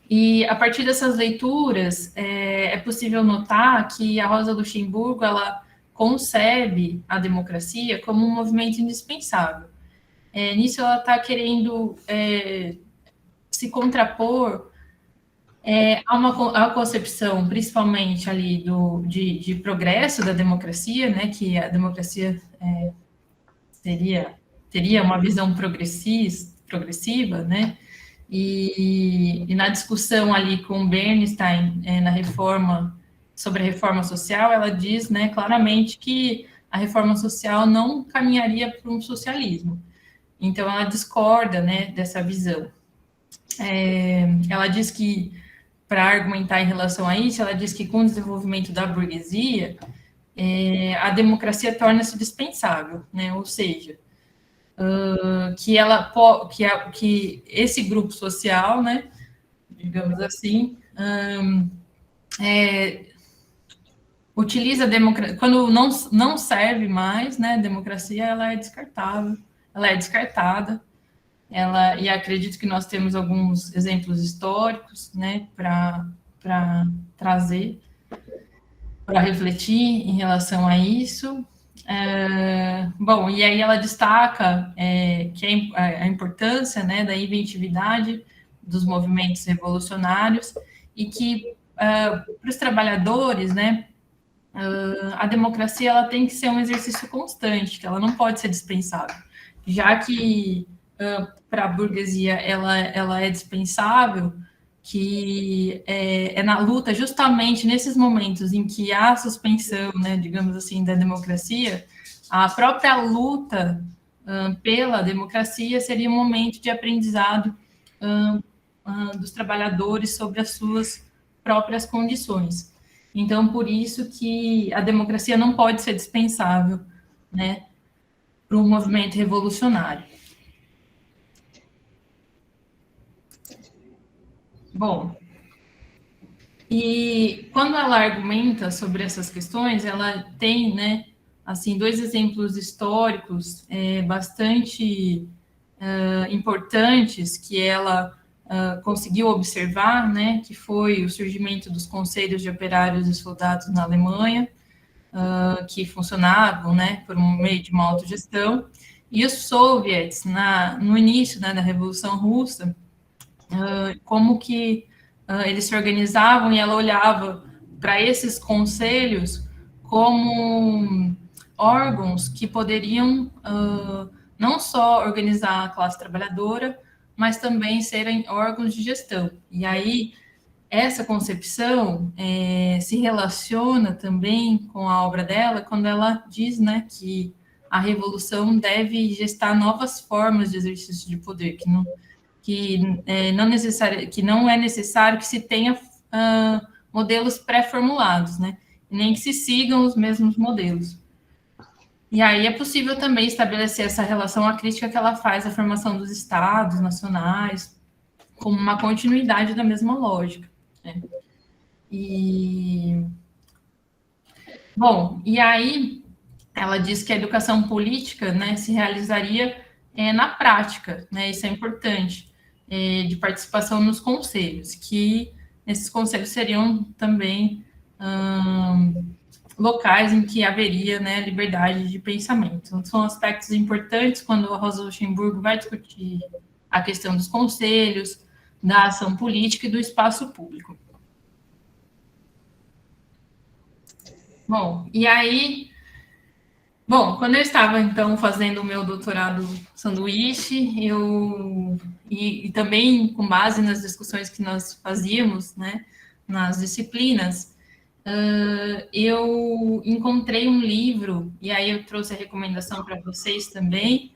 e a partir dessas leituras, é possível notar que a Rosa Luxemburgo, ela concebe a democracia como um movimento indispensável. Nisso, ela está querendo se contrapor há uma concepção, principalmente ali de progresso da democracia, né, que a democracia teria uma visão progressiva, né, e na discussão ali com Bernstein sobre a reforma social, ela diz, né, claramente que a reforma social não caminharia para um socialismo. Então, ela discorda, né, dessa visão. Ela diz que, para argumentar em relação a isso, ela diz que com o desenvolvimento da burguesia, a democracia torna-se dispensável, né? Ou seja, que esse grupo social, né, digamos assim, utiliza a democracia, quando não serve mais, né, a democracia, ela é descartável, ela é descartada, e acredito que nós temos alguns exemplos históricos, né, para trazer, para refletir em relação a isso. Bom, e aí ela destaca que a importância, né, da inventividade dos movimentos revolucionários e que, para os trabalhadores, né, a democracia ela tem que ser um exercício constante, que ela não pode ser dispensável, já que para a burguesia ela é dispensável, que é na luta justamente nesses momentos em que há suspensão, né, digamos assim, da democracia, a própria luta pela democracia seria um momento de aprendizado dos trabalhadores sobre as suas próprias condições. Então, por isso que a democracia não pode ser dispensável, né, para um movimento revolucionário. Bom, e quando ela argumenta sobre essas questões, ela tem, né, assim, dois exemplos históricos bastante importantes que ela conseguiu observar, né, que foi o surgimento dos conselhos de operários e soldados na Alemanha, que funcionavam, né, por meio de uma autogestão, e os soviets, no início, né, da Revolução Russa, como que eles se organizavam, e ela olhava para esses conselhos como órgãos que poderiam não só organizar a classe trabalhadora, mas também serem órgãos de gestão. E aí, essa concepção se relaciona também com a obra dela, quando ela diz, né, que a revolução deve gestar novas formas de exercício de poder, que não é necessário que se tenha modelos pré-formulados, né, nem que se sigam os mesmos modelos. E aí é possível também estabelecer essa relação, a crítica que ela faz à formação dos estados nacionais, como uma continuidade da mesma lógica, né? Bom, e aí ela diz que a educação política, né, se realizaria na prática, né, isso é importante, de participação nos conselhos, que esses conselhos seriam também locais em que haveria, né, liberdade de pensamento. Então, são aspectos importantes quando a Rosa Luxemburgo vai discutir a questão dos conselhos, da ação política e do espaço público. Bom, e aí... Bom, quando eu estava, então, fazendo o meu doutorado sanduíche, e também com base nas discussões que nós fazíamos, né, nas disciplinas, eu encontrei um livro, e aí eu trouxe a recomendação para vocês também,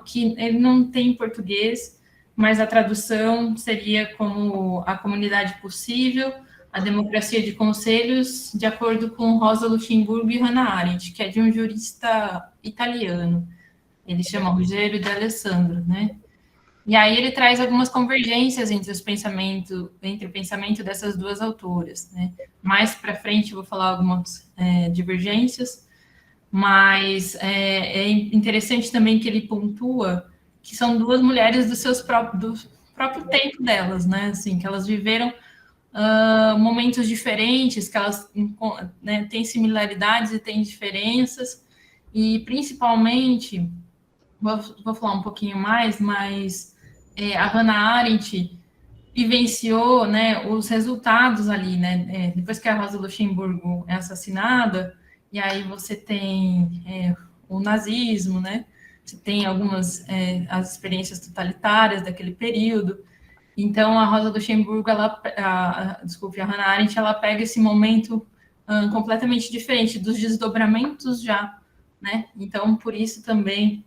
que ele não tem em português, mas a tradução seria como A Comunidade Possível, a Democracia de Conselhos, de acordo com Rosa Luxemburgo e Hannah Arendt, que é de um jurista italiano. Ele chama Rogério de Alessandro, né? E aí ele traz algumas convergências entre o pensamento dessas duas autoras, né? Mais para frente eu vou falar algumas divergências, mas é interessante também que ele pontua que são duas mulheres do próprio tempo delas, né? Assim, que elas viveram momentos diferentes, que elas, né, têm similaridades e têm diferenças, e principalmente, vou falar um pouquinho mais, mas a Hannah Arendt vivenciou, né, os resultados ali, né, depois que a Rosa Luxemburgo é assassinada, e aí você tem o nazismo, né, você tem algumas as experiências totalitárias daquele período. Então, a Rosa Luxemburgo, a Hannah Arendt, ela pega esse momento completamente diferente dos desdobramentos já, né? Então, por isso também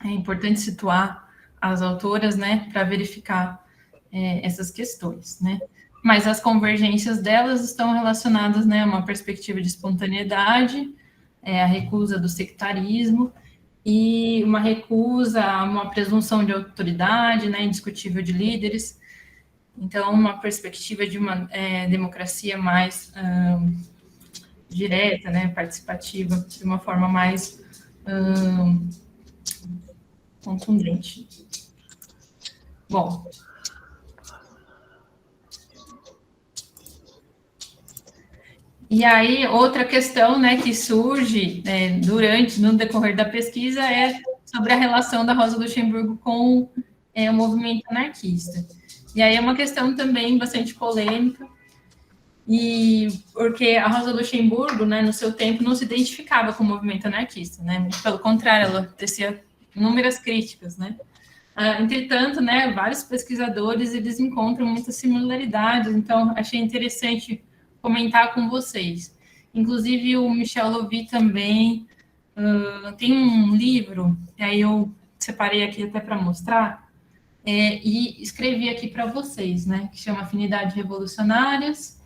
é importante situar as autoras, né, para verificar essas questões, né? Mas as convergências delas estão relacionadas, né, a uma perspectiva de espontaneidade, a recusa do sectarismo e uma recusa a uma presunção de autoridade, né, indiscutível de líderes. Então, uma perspectiva de uma democracia mais direta, né, participativa, de uma forma mais contundente. Bom, e aí outra questão, né, que surge no decorrer da pesquisa é sobre a relação da Rosa Luxemburgo com o movimento anarquista. E aí é uma questão também bastante polêmica, e porque a Rosa Luxemburgo, né, no seu tempo, não se identificava com o movimento anarquista, né? Pelo contrário, ela tecia inúmeras críticas, né? Entretanto, né, vários pesquisadores, eles encontram muitas similaridades, então achei interessante comentar com vocês. Inclusive, o Michel Louvi também tem um livro, e aí eu separei aqui até para mostrar, e escrevi aqui para vocês, né, que chama Afinidades Revolucionárias,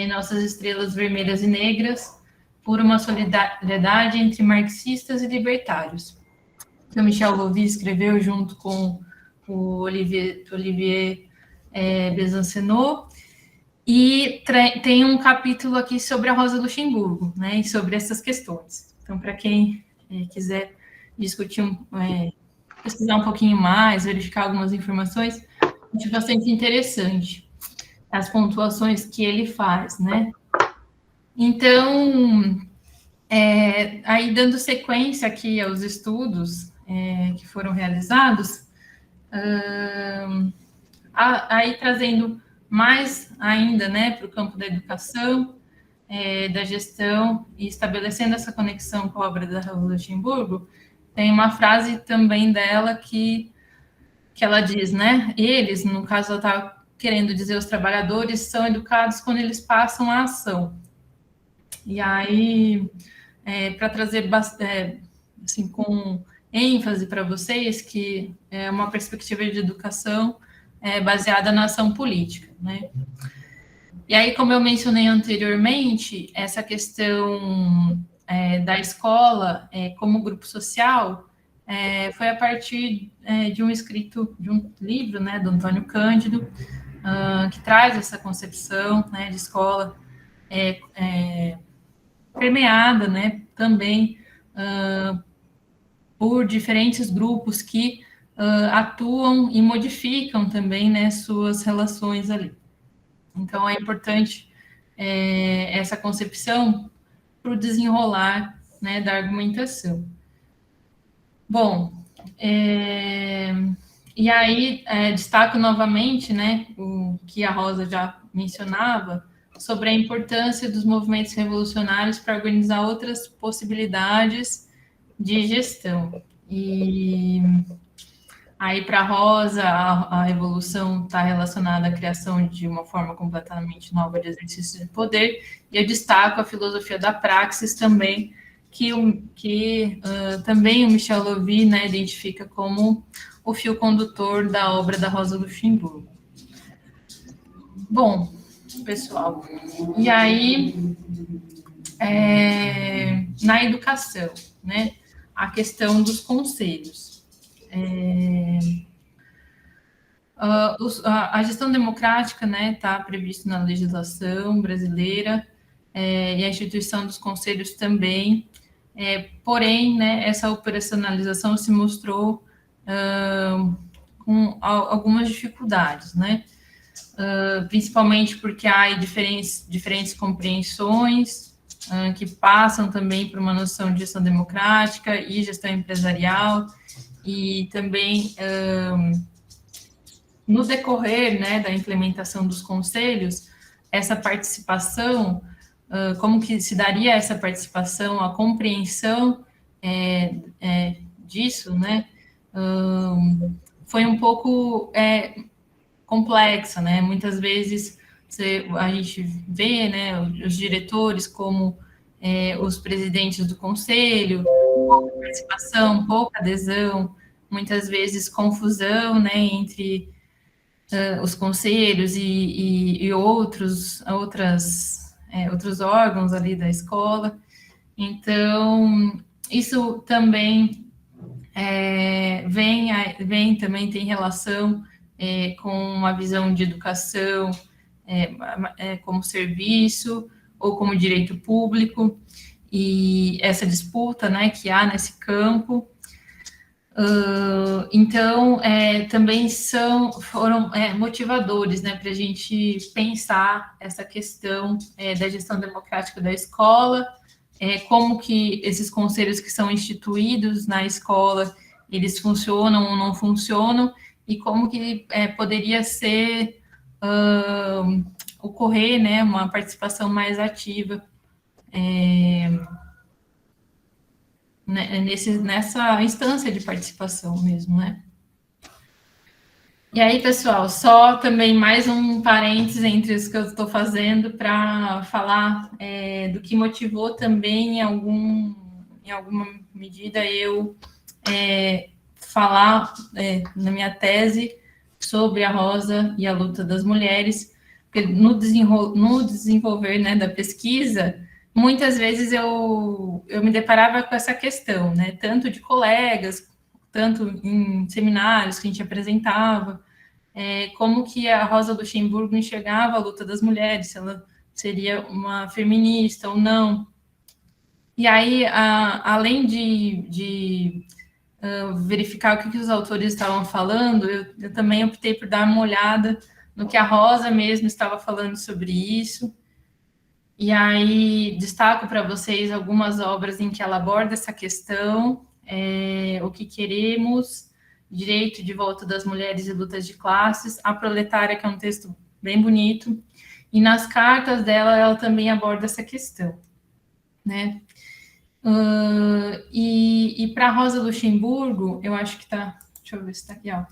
Nossas Estrelas Vermelhas e Negras, por uma solidariedade entre marxistas e libertários. Que o Michel Louvi escreveu junto com o Olivier Besancenot, e tem um capítulo aqui sobre a Rosa Luxemburgo, né, e sobre essas questões. Então, para quem quiser discutir pesquisar um pouquinho mais, verificar algumas informações, acho bastante interessante as pontuações que ele faz, né? Então, aí dando sequência aqui aos estudos que foram realizados, aí trazendo mais ainda, né, para o campo da educação, da gestão e estabelecendo essa conexão com a obra da Rosa Luxemburgo, tem uma frase também dela que ela diz, né, eles, no caso ela está querendo dizer os trabalhadores, são educados quando eles passam a ação. E aí, para trazer assim, com ênfase para vocês, que é uma perspectiva de educação baseada na ação política, né? E aí, como eu mencionei anteriormente, essa questão da escola como grupo social foi a partir de um escrito, de um livro, né, do Antônio Cândido, que traz essa concepção, né, de escola permeada, né, também por diferentes grupos que atuam e modificam também, né, suas relações ali. Então, é importante essa concepção para o desenrolar, né, da argumentação. Bom, e aí destaco novamente, né, o que a Rosa já mencionava, sobre a importância dos movimentos revolucionários para organizar outras possibilidades de gestão. E aí, para a Rosa, a evolução está relacionada à criação de uma forma completamente nova de exercício de poder, e eu destaco a filosofia da praxis também, que também o Michel Louvi, né, identifica como o fio condutor da obra da Rosa Luxemburgo. Bom, pessoal, e aí, na educação, né, a questão dos conselhos. A gestão democrática, né, está previsto na legislação brasileira e a instituição dos conselhos também. Porém, né, essa operacionalização se mostrou com algumas dificuldades, né? Principalmente porque há diferentes compreensões que passam também por uma noção de gestão democrática e gestão empresarial, e também no decorrer, né, da implementação dos conselhos, essa participação, como que se daria essa participação, a compreensão disso, né, foi um pouco complexa, né? Muitas vezes a gente vê, né, os diretores como os presidentes do conselho, pouca participação, pouca adesão, muitas vezes confusão, né, entre os conselhos e outros órgãos ali da escola. Então, isso também também tem relação com uma visão de educação como serviço ou como direito público, e essa disputa, né, que há nesse campo. Então, também foram motivadores, né, para a gente pensar essa questão da gestão democrática da escola, como que esses conselhos que são instituídos na escola, eles funcionam ou não funcionam, e como que poderia ocorrer, né, uma participação mais ativa nessa instância de participação mesmo, né? E aí, pessoal, só também mais um parênteses entre os que eu estou fazendo para falar do que motivou também, em alguma medida, eu falar na minha tese sobre a Rosa e a luta das mulheres, porque no desenvolver, né, da pesquisa, muitas vezes eu me deparava com essa questão, né, tanto de colegas, tanto em seminários que a gente apresentava, como que a Rosa Luxemburgo enxergava a luta das mulheres, se ela seria uma feminista ou não. E aí, além de verificar o que os autores estavam falando, eu também optei por dar uma olhada no que a Rosa mesmo estava falando sobre isso. E aí destaco para vocês algumas obras em que ela aborda essa questão, O que Queremos, Direito de Volta das Mulheres e Lutas de Classes, A Proletária, que é um texto bem bonito, e nas cartas dela, ela também aborda essa questão, né? E para Rosa Luxemburgo, eu acho que está... Deixa eu ver se está aqui, ó.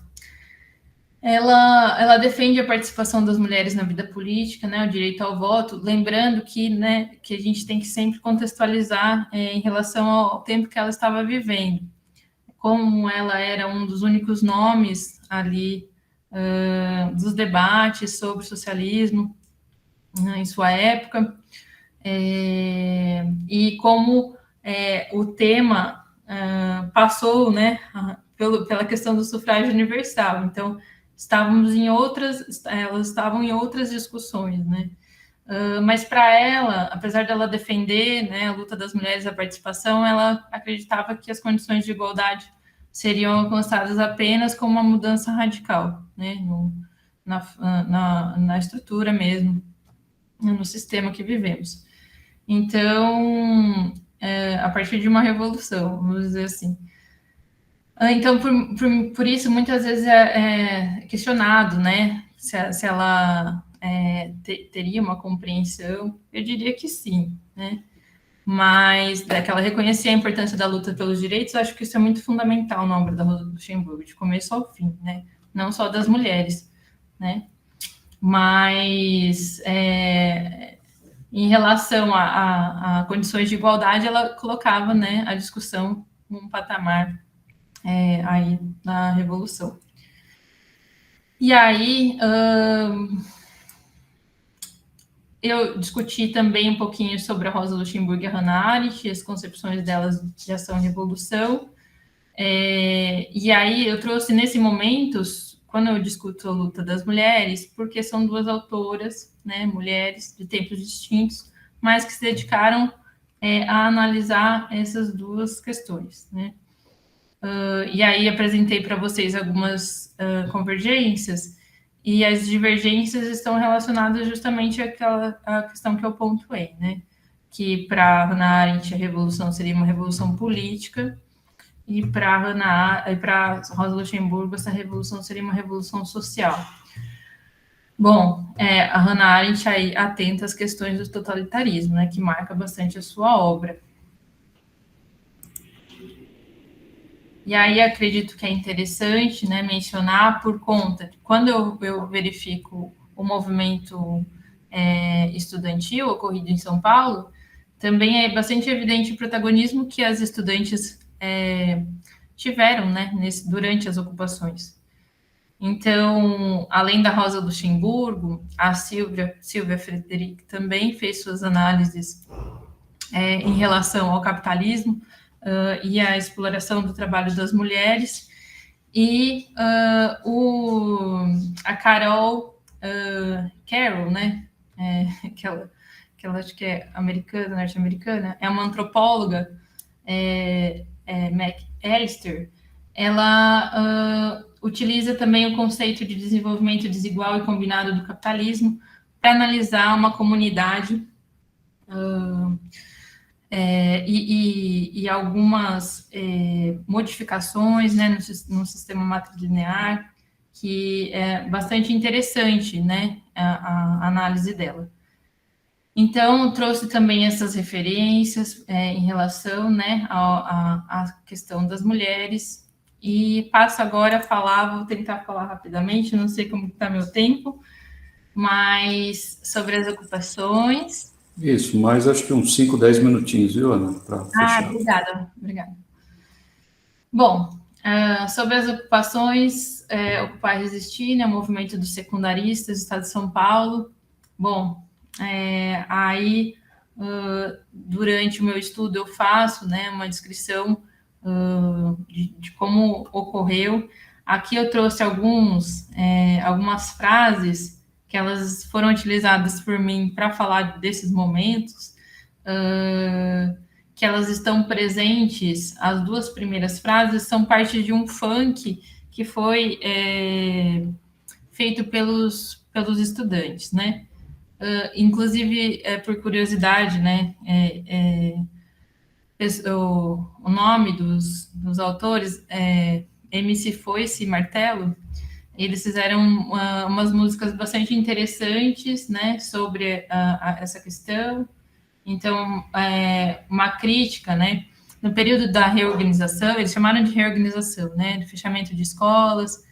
Ela defende a participação das mulheres na vida política, né, o direito ao voto, lembrando que, né, que a gente tem que sempre contextualizar em relação ao tempo que ela estava vivendo. Como ela era um dos únicos nomes ali dos debates sobre o socialismo em sua época, e como o tema passou, né, pela questão do sufrágio universal. Então, elas estavam em outras discussões, né? Mas para ela, apesar dela defender, né, a luta das mulheres, a participação, ela acreditava que as condições de igualdade seriam alcançadas apenas com uma mudança radical, né, na estrutura mesmo, no sistema que vivemos. Então, a partir de uma revolução, vamos dizer assim. Então, por isso, muitas vezes é questionado, né, se ela teria uma compreensão. Eu diria que sim, né, mas que ela reconhecia a importância da luta pelos direitos. Eu acho que isso é muito fundamental na obra da Rosa Luxemburgo, de começo ao fim, né, não só das mulheres, né, mas em relação a condições de igualdade, ela colocava, né, a discussão num patamar aí na Revolução. E aí, eu discuti também um pouquinho sobre a Rosa Luxemburgo e a Hannah Arendt, as concepções delas de ação e revolução. E aí, eu trouxe nesse momento, quando eu discuto a luta das mulheres, porque são duas autoras, né, mulheres de tempos distintos, mas que se dedicaram a analisar essas duas questões, né? E aí apresentei para vocês algumas convergências, e as divergências estão relacionadas justamente à questão que eu pontuei, né? Que para Hannah Arendt a revolução seria uma revolução política, e para Rosa Luxemburgo essa revolução seria uma revolução social. Bom, a Hannah Arendt aí atenta às questões do totalitarismo, né? Que marca bastante a sua obra. E aí acredito que é interessante, né, mencionar por conta de quando eu verifico o movimento estudantil ocorrido em São Paulo, também é bastante evidente o protagonismo que as estudantes tiveram, né, durante as ocupações. Então, além da Rosa Luxemburgo, a Silvia Frederic também fez suas análises em relação ao capitalismo, e a exploração do trabalho das mulheres, e a Carol Carroll, né, que ela acho que é norte-americana, é uma antropóloga, McAllister. Ela utiliza também o conceito de desenvolvimento desigual e combinado do capitalismo para analisar uma comunidade e algumas modificações, né, no sistema matrilinear, que é bastante interessante, né, a análise dela. Então, trouxe também essas referências em relação, né, à questão das mulheres, e passo agora a falar, vou tentar falar rapidamente, não sei como está meu tempo, mas sobre as ocupações. Isso, mas acho que uns 5, 10 minutinhos, viu, Ana? Para fechar. Obrigada. Bom, sobre as ocupações, Ocupar e Resistir, né, o movimento dos secundaristas, Estado de São Paulo. Bom, aí, durante o meu estudo, eu faço, né, uma descrição de como ocorreu. Aqui eu trouxe algumas frases que elas foram utilizadas por mim para falar desses momentos, que elas estão presentes, as duas primeiras frases são parte de um funk que foi feito pelos estudantes, né? Inclusive, por curiosidade, né? O nome dos autores é MC Foice e Martelo. Eles fizeram umas músicas bastante interessantes, né, sobre essa questão. Então, uma crítica, né, no período da reorganização, eles chamaram de reorganização, né, do fechamento de escolas.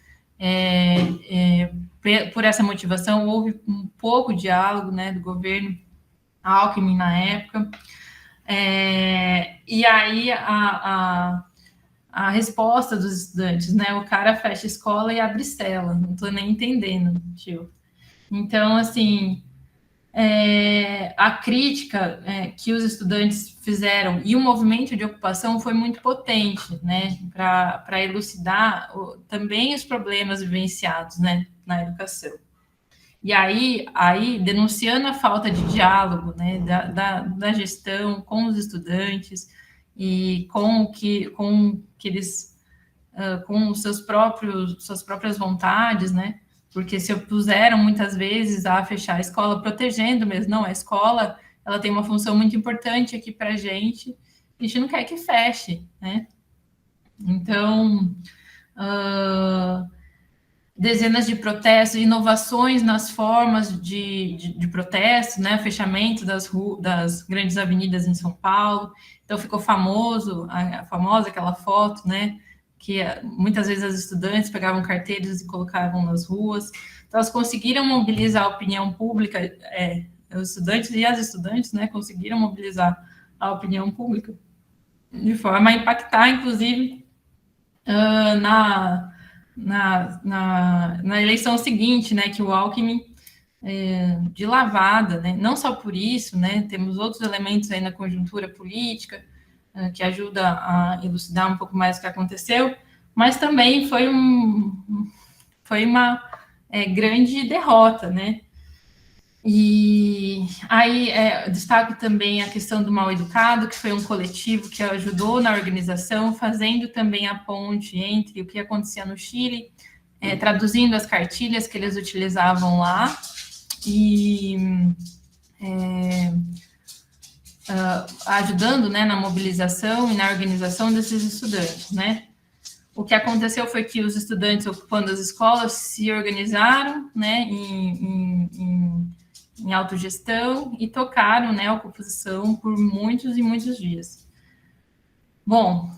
Por essa motivação, houve um pouco diálogo, né, do governo Alckmin na época. E aí a resposta dos estudantes, né? O cara fecha a escola e abre cela, não estou nem entendendo, tio. Então, assim, a crítica que os estudantes fizeram e o movimento de ocupação foi muito potente, né? Para elucidar também os problemas vivenciados, né, na educação. E aí denunciando a falta de diálogo, né, da gestão com os estudantes e com que eles, com suas próprias vontades, né, porque se opuseram muitas vezes a fechar a escola, protegendo mesmo. Não, a escola, ela tem uma função muito importante aqui para a gente não quer que feche, né. Então, dezenas de protestos, inovações nas formas de protesto, né? Fechamento das grandes avenidas em São Paulo. Então ficou famosa aquela foto, né? Que muitas vezes as estudantes pegavam carteiros e colocavam nas ruas. Então elas conseguiram mobilizar a opinião pública, os estudantes e as estudantes, né? Conseguiram mobilizar a opinião pública de forma a impactar, inclusive, na eleição seguinte, né, que o Alckmin, de lavada, né, não só por isso, né, temos outros elementos aí na conjuntura política, que ajuda a elucidar um pouco mais o que aconteceu, mas também foi uma grande derrota, né. E aí destaco também a questão do Mal Educado, que foi um coletivo que ajudou na organização, fazendo também a ponte entre o que acontecia no Chile, traduzindo as cartilhas que eles utilizavam lá e ajudando, né, na mobilização e na organização desses estudantes, né. O que aconteceu foi que os estudantes ocupando as escolas se organizaram, né, em autogestão e tocaram, né, a ocupação por muitos e muitos dias. Bom,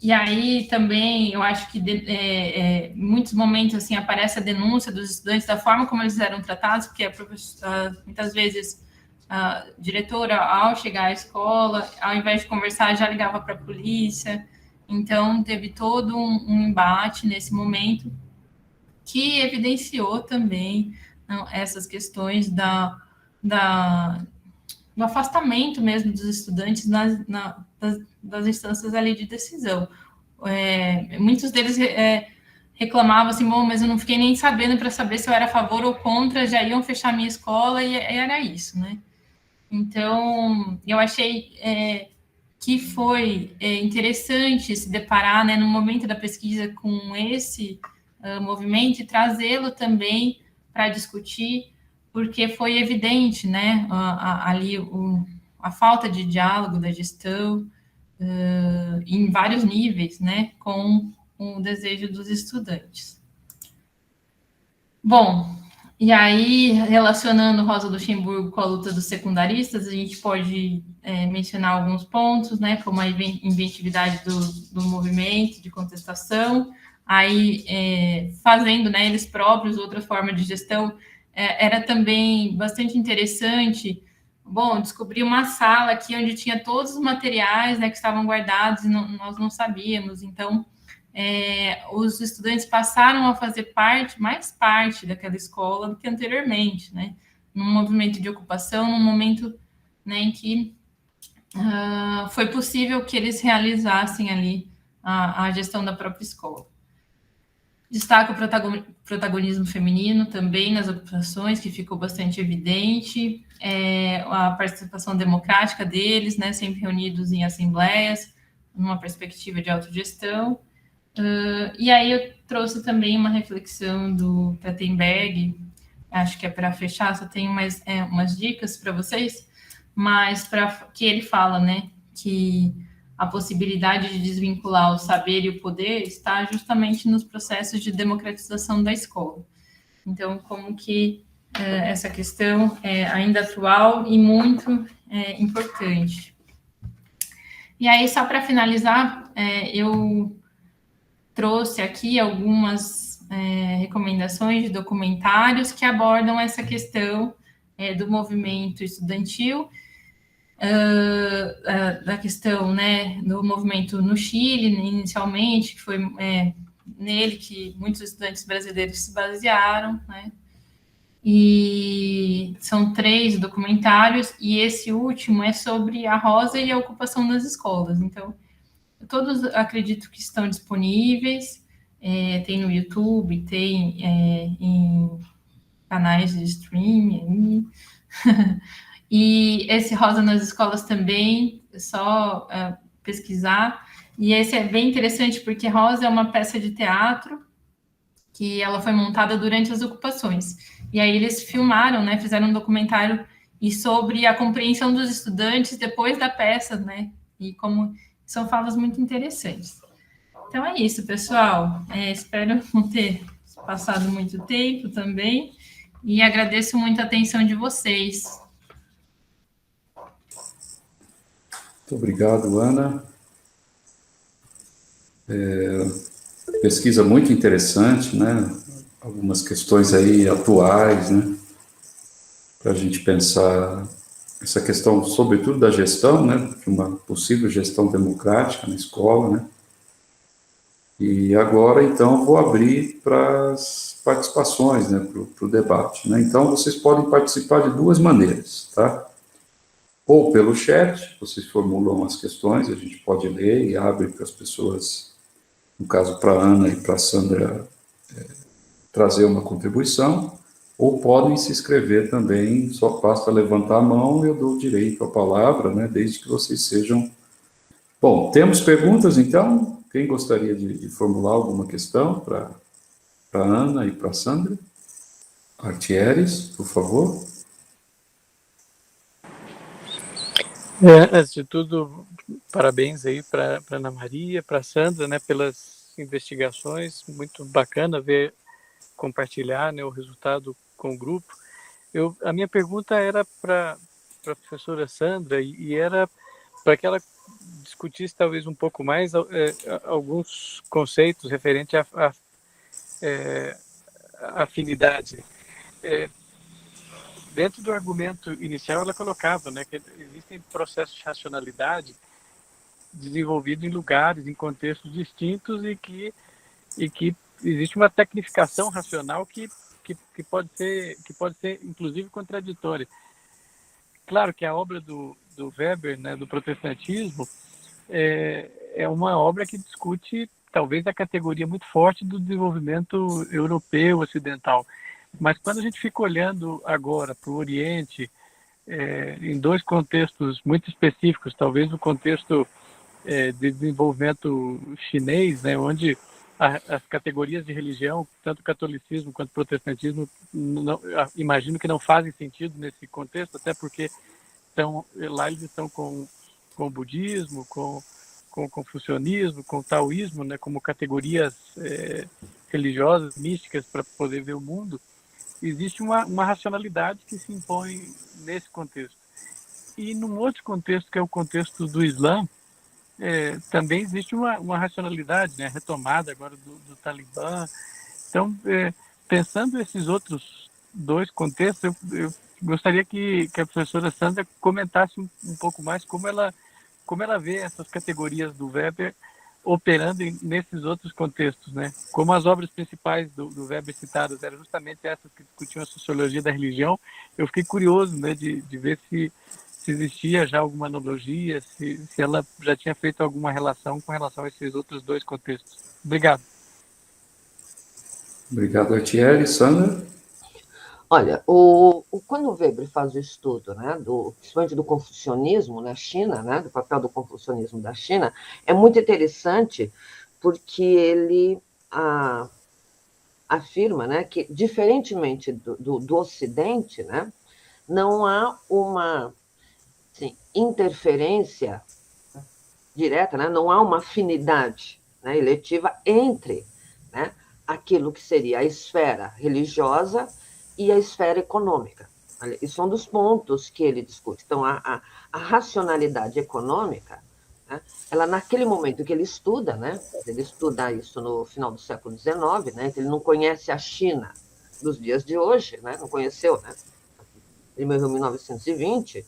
e aí também eu acho que em muitos momentos assim aparece a denúncia dos estudantes da forma como eles eram tratados, porque muitas vezes a diretora, ao chegar à escola, ao invés de conversar, já ligava para a polícia. Então teve todo um embate nesse momento que evidenciou também essas questões do afastamento mesmo dos estudantes das instâncias ali de decisão. Muitos deles reclamavam assim, bom, mas eu não fiquei nem sabendo para saber se eu era a favor ou contra, já iam fechar minha escola e era isso, né? Então, eu achei que foi interessante se deparar, né, no momento da pesquisa com esse movimento e trazê-lo também para discutir, porque foi evidente, né, ali a falta de diálogo da gestão em vários níveis, né, com o desejo dos estudantes. Bom, e aí, relacionando Rosa Luxemburgo com a luta dos secundaristas, a gente pode mencionar alguns pontos, né, como a inventividade do movimento de contestação, aí fazendo, né, eles próprios outra forma de gestão. Era também bastante interessante, bom, descobri uma sala aqui onde tinha todos os materiais, né, que estavam guardados e nós não sabíamos, então os estudantes passaram a fazer mais parte daquela escola do que anteriormente, né, num movimento de ocupação, num momento, né, em que foi possível que eles realizassem ali a gestão da própria escola. Destaca o protagonismo feminino também nas ocupações, que ficou bastante evidente, a participação democrática deles, né, sempre reunidos em assembleias, numa perspectiva de autogestão. E aí eu trouxe também uma reflexão do Plettenberg, acho que é para fechar, só tenho umas dicas para vocês, mas que ele fala, né, que a possibilidade de desvincular o saber e o poder está justamente nos processos de democratização da escola. Então, como que essa questão é ainda atual e muito importante. E aí, só para finalizar, eu trouxe aqui algumas recomendações de documentários que abordam essa questão do movimento estudantil, da questão, né, do movimento no Chile, inicialmente, que foi nele que muitos estudantes brasileiros se basearam, né, e são 3 documentários, e esse último é sobre a Rosa e a ocupação das escolas. Então, todos acredito que estão disponíveis, tem no YouTube, tem em canais de streaming. E esse Rosa nas Escolas também, é só pesquisar. E esse é bem interessante porque Rosa é uma peça de teatro que ela foi montada durante as ocupações. E aí eles filmaram, né, fizeram um documentário sobre a compreensão dos estudantes depois da peça, né, e como são falas muito interessantes. Então é isso, pessoal. Espero não ter passado muito tempo também e agradeço muito a atenção de vocês. Muito obrigado, Ana. Pesquisa muito interessante, né? Algumas questões aí atuais, né? Para a gente pensar essa questão, sobretudo da gestão, né? De uma possível gestão democrática na escola, né? E agora, então, vou abrir para as participações, né? Para o debate, né? Então, vocês podem participar de 2 maneiras, tá? Ou pelo chat, vocês formulam as questões, a gente pode ler e abre para as pessoas, no caso para a Ana e para a Sandra, trazer uma contribuição, ou podem se inscrever também, só basta levantar a mão e eu dou direito à palavra, né, desde que vocês sejam... Bom, temos perguntas, então? Quem gostaria de formular alguma questão para a Ana e para a Sandra? Artieres, por favor. Antes de tudo, parabéns aí para Ana Maria, para a Sandra, né, pelas investigações, muito bacana compartilhar, né, o resultado com o grupo. A minha pergunta era para a professora Sandra e era para que ela discutisse talvez um pouco mais alguns conceitos referentes à afinidade. Dentro do argumento inicial, ela colocava, né, que existem processos de racionalidade desenvolvidos em lugares, em contextos distintos e que existe uma tecnificação racional que pode ser inclusive contraditória. Claro que a obra do Weber, né, do protestantismo, é uma obra que discute talvez a categoria muito forte do desenvolvimento europeu ocidental. Mas quando a gente fica olhando agora para o Oriente, em 2 contextos muito específicos, talvez o contexto de desenvolvimento chinês, né, onde as categorias de religião, tanto catolicismo quanto protestantismo, imagino que não fazem sentido nesse contexto, até porque lá eles estão com o budismo, com o confucionismo, com o taoísmo, né, como categorias religiosas, místicas, para poder ver o mundo. Existe uma racionalidade que se impõe nesse contexto. E num outro contexto, que é o contexto do Islã, também existe uma racionalidade, né, retomada agora do Talibã. Então, pensando esses outros 2 contextos, eu gostaria que a professora Sandra comentasse um pouco mais como ela vê essas categorias do Weber operando nesses outros contextos, né? Como as obras principais do Weber citadas eram justamente essas que discutiam a sociologia da religião, eu fiquei curioso, né, de ver se existia já alguma analogia, se ela já tinha feito alguma relação com relação a esses outros 2 contextos. Obrigado. Obrigado, Etienne. Sandra? Olha, quando o Weber faz o estudo, né, principalmente do confucionismo na China, né, do papel do confucionismo da China, é muito interessante porque ele afirma, né, que, diferentemente do Ocidente, né, não há uma, assim, interferência direta, né, não há uma afinidade, né, eletiva entre, né, aquilo que seria a esfera religiosa e a esfera econômica. Isso é um dos pontos que ele discute. Então, a racionalidade econômica, né, ela, naquele momento que ele estuda, né, ele estuda isso no final do século XIX, né, ele não conhece a China dos dias de hoje, né, não conheceu, né, em 1920,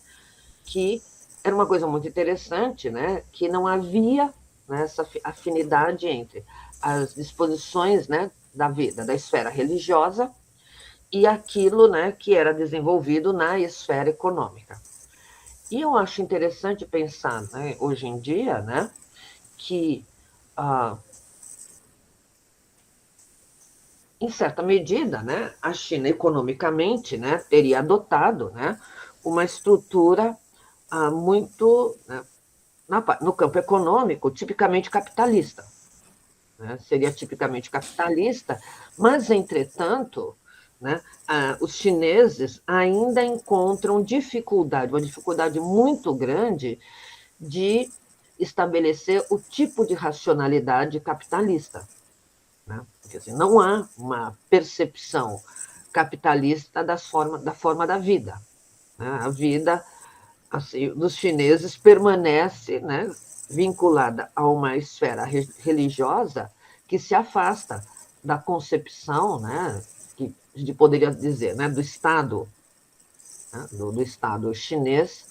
que era uma coisa muito interessante, né, que não havia, né, essa afinidade entre as disposições, né, da vida, da esfera religiosa e aquilo, né, que era desenvolvido na esfera econômica. E eu acho interessante pensar, né, hoje em dia, né, que, em certa medida, né, a China economicamente, né, teria adotado, né, uma estrutura muito, né, no campo econômico, tipicamente capitalista. Né? Seria tipicamente capitalista, mas, entretanto, né, os chineses ainda encontram dificuldade, uma dificuldade muito grande de estabelecer o tipo de racionalidade capitalista. Né? Porque, assim, não há uma percepção capitalista da forma da vida. Né? A vida, assim, dos chineses permanece, né, vinculada a uma esfera religiosa que se afasta da concepção, né, que a gente poderia dizer, né, do Estado, né, do Estado chinês,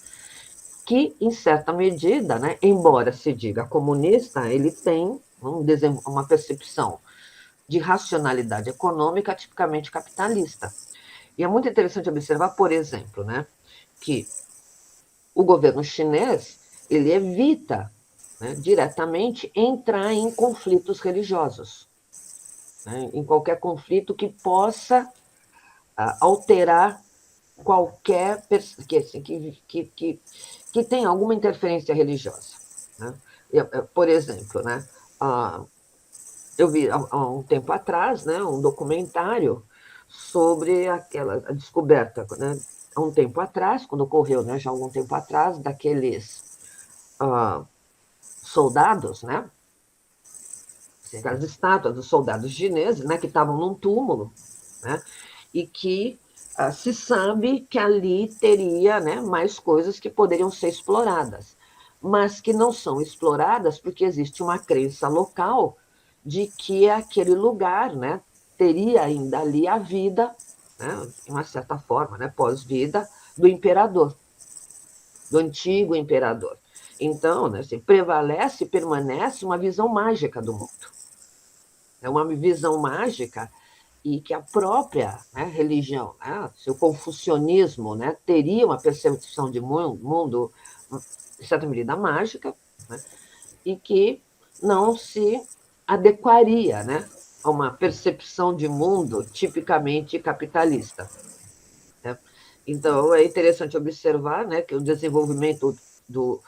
que, em certa medida, né, embora se diga comunista, ele tem uma percepção de racionalidade econômica tipicamente capitalista. E é muito interessante observar, por exemplo, né, que o governo chinês ele evita, né, diretamente entrar em conflitos religiosos, né, em qualquer conflito que possa alterar qualquer que tenha alguma interferência religiosa. Né? Por exemplo, né, eu vi há um tempo atrás, né, um documentário sobre a descoberta, né, há um tempo atrás, quando ocorreu, né, já há algum tempo atrás, daqueles soldados, né, aquelas estátuas dos soldados chineses, né, que estavam num túmulo, né, e que se sabe que ali teria, né, mais coisas que poderiam ser exploradas, mas que não são exploradas porque existe uma crença local de que aquele lugar, né, teria ainda ali a vida, né, de uma certa forma, né, pós-vida, do imperador, do antigo imperador. Então, né, assim, prevalece e permanece uma visão mágica do mundo. É uma visão mágica e que a própria, né, religião, né, seu confucionismo, né, teria uma percepção de mundo, em certa medida, mágica, né, e que não se adequaria, né, a uma percepção de mundo tipicamente capitalista. Né? Então, é interessante observar, né, que o desenvolvimento do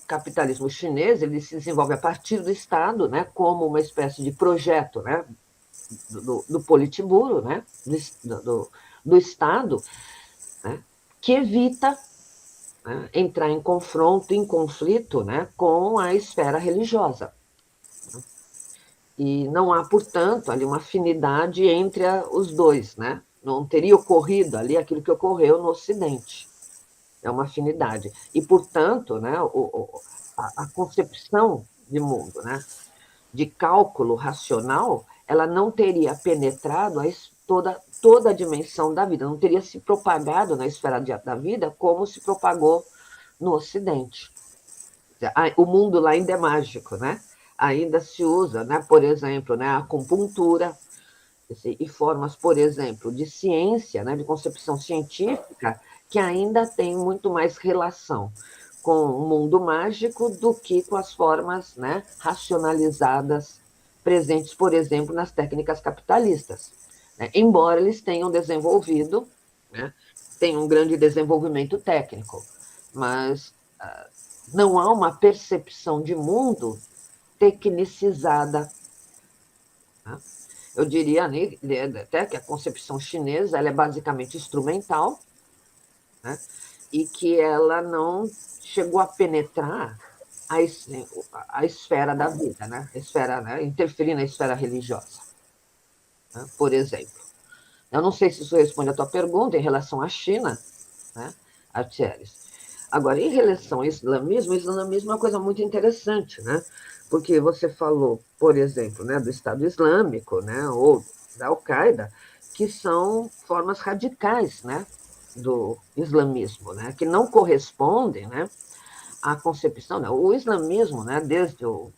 capitalismo chinês ele se desenvolve a partir do Estado, né, como uma espécie de projeto, né, do Politburo, né, do Estado, né, que evita, né, entrar em confronto, em conflito, né, com a esfera religiosa. E não há, portanto, ali uma afinidade entre os dois, né? Não teria ocorrido ali aquilo que ocorreu no Ocidente. É uma afinidade. E, portanto, né, a concepção de mundo, né, de cálculo racional, ela não teria penetrado toda a dimensão da vida, não teria se propagado na esfera da vida como se propagou no Ocidente. O mundo lá ainda é mágico, né? Ainda se usa, né, por exemplo, né, a acupuntura e formas, por exemplo, de ciência, né, de concepção científica, que ainda tem muito mais relação com o mundo mágico do que com as formas, né, racionalizadas presentes, por exemplo, nas técnicas capitalistas, né? Embora eles tenham desenvolvido, né, tenham um grande desenvolvimento técnico, mas não há uma percepção de mundo tecnicizada, né? Eu diria até que a concepção chinesa ela é basicamente instrumental, né, e que ela não chegou a penetrar a esfera da vida, né? A esfera, né? Interferir na esfera religiosa, né? Por exemplo. Eu não sei se isso responde à tua pergunta em relação à China, né, Artieres. Agora, em relação ao islamismo, o islamismo é uma coisa muito interessante, né? Porque você falou, por exemplo, né, do Estado Islâmico, né, ou da Al-Qaeda, que são formas radicais, né, do islamismo, né, que não correspondem, né, à concepção. Né? O islamismo, né, desde o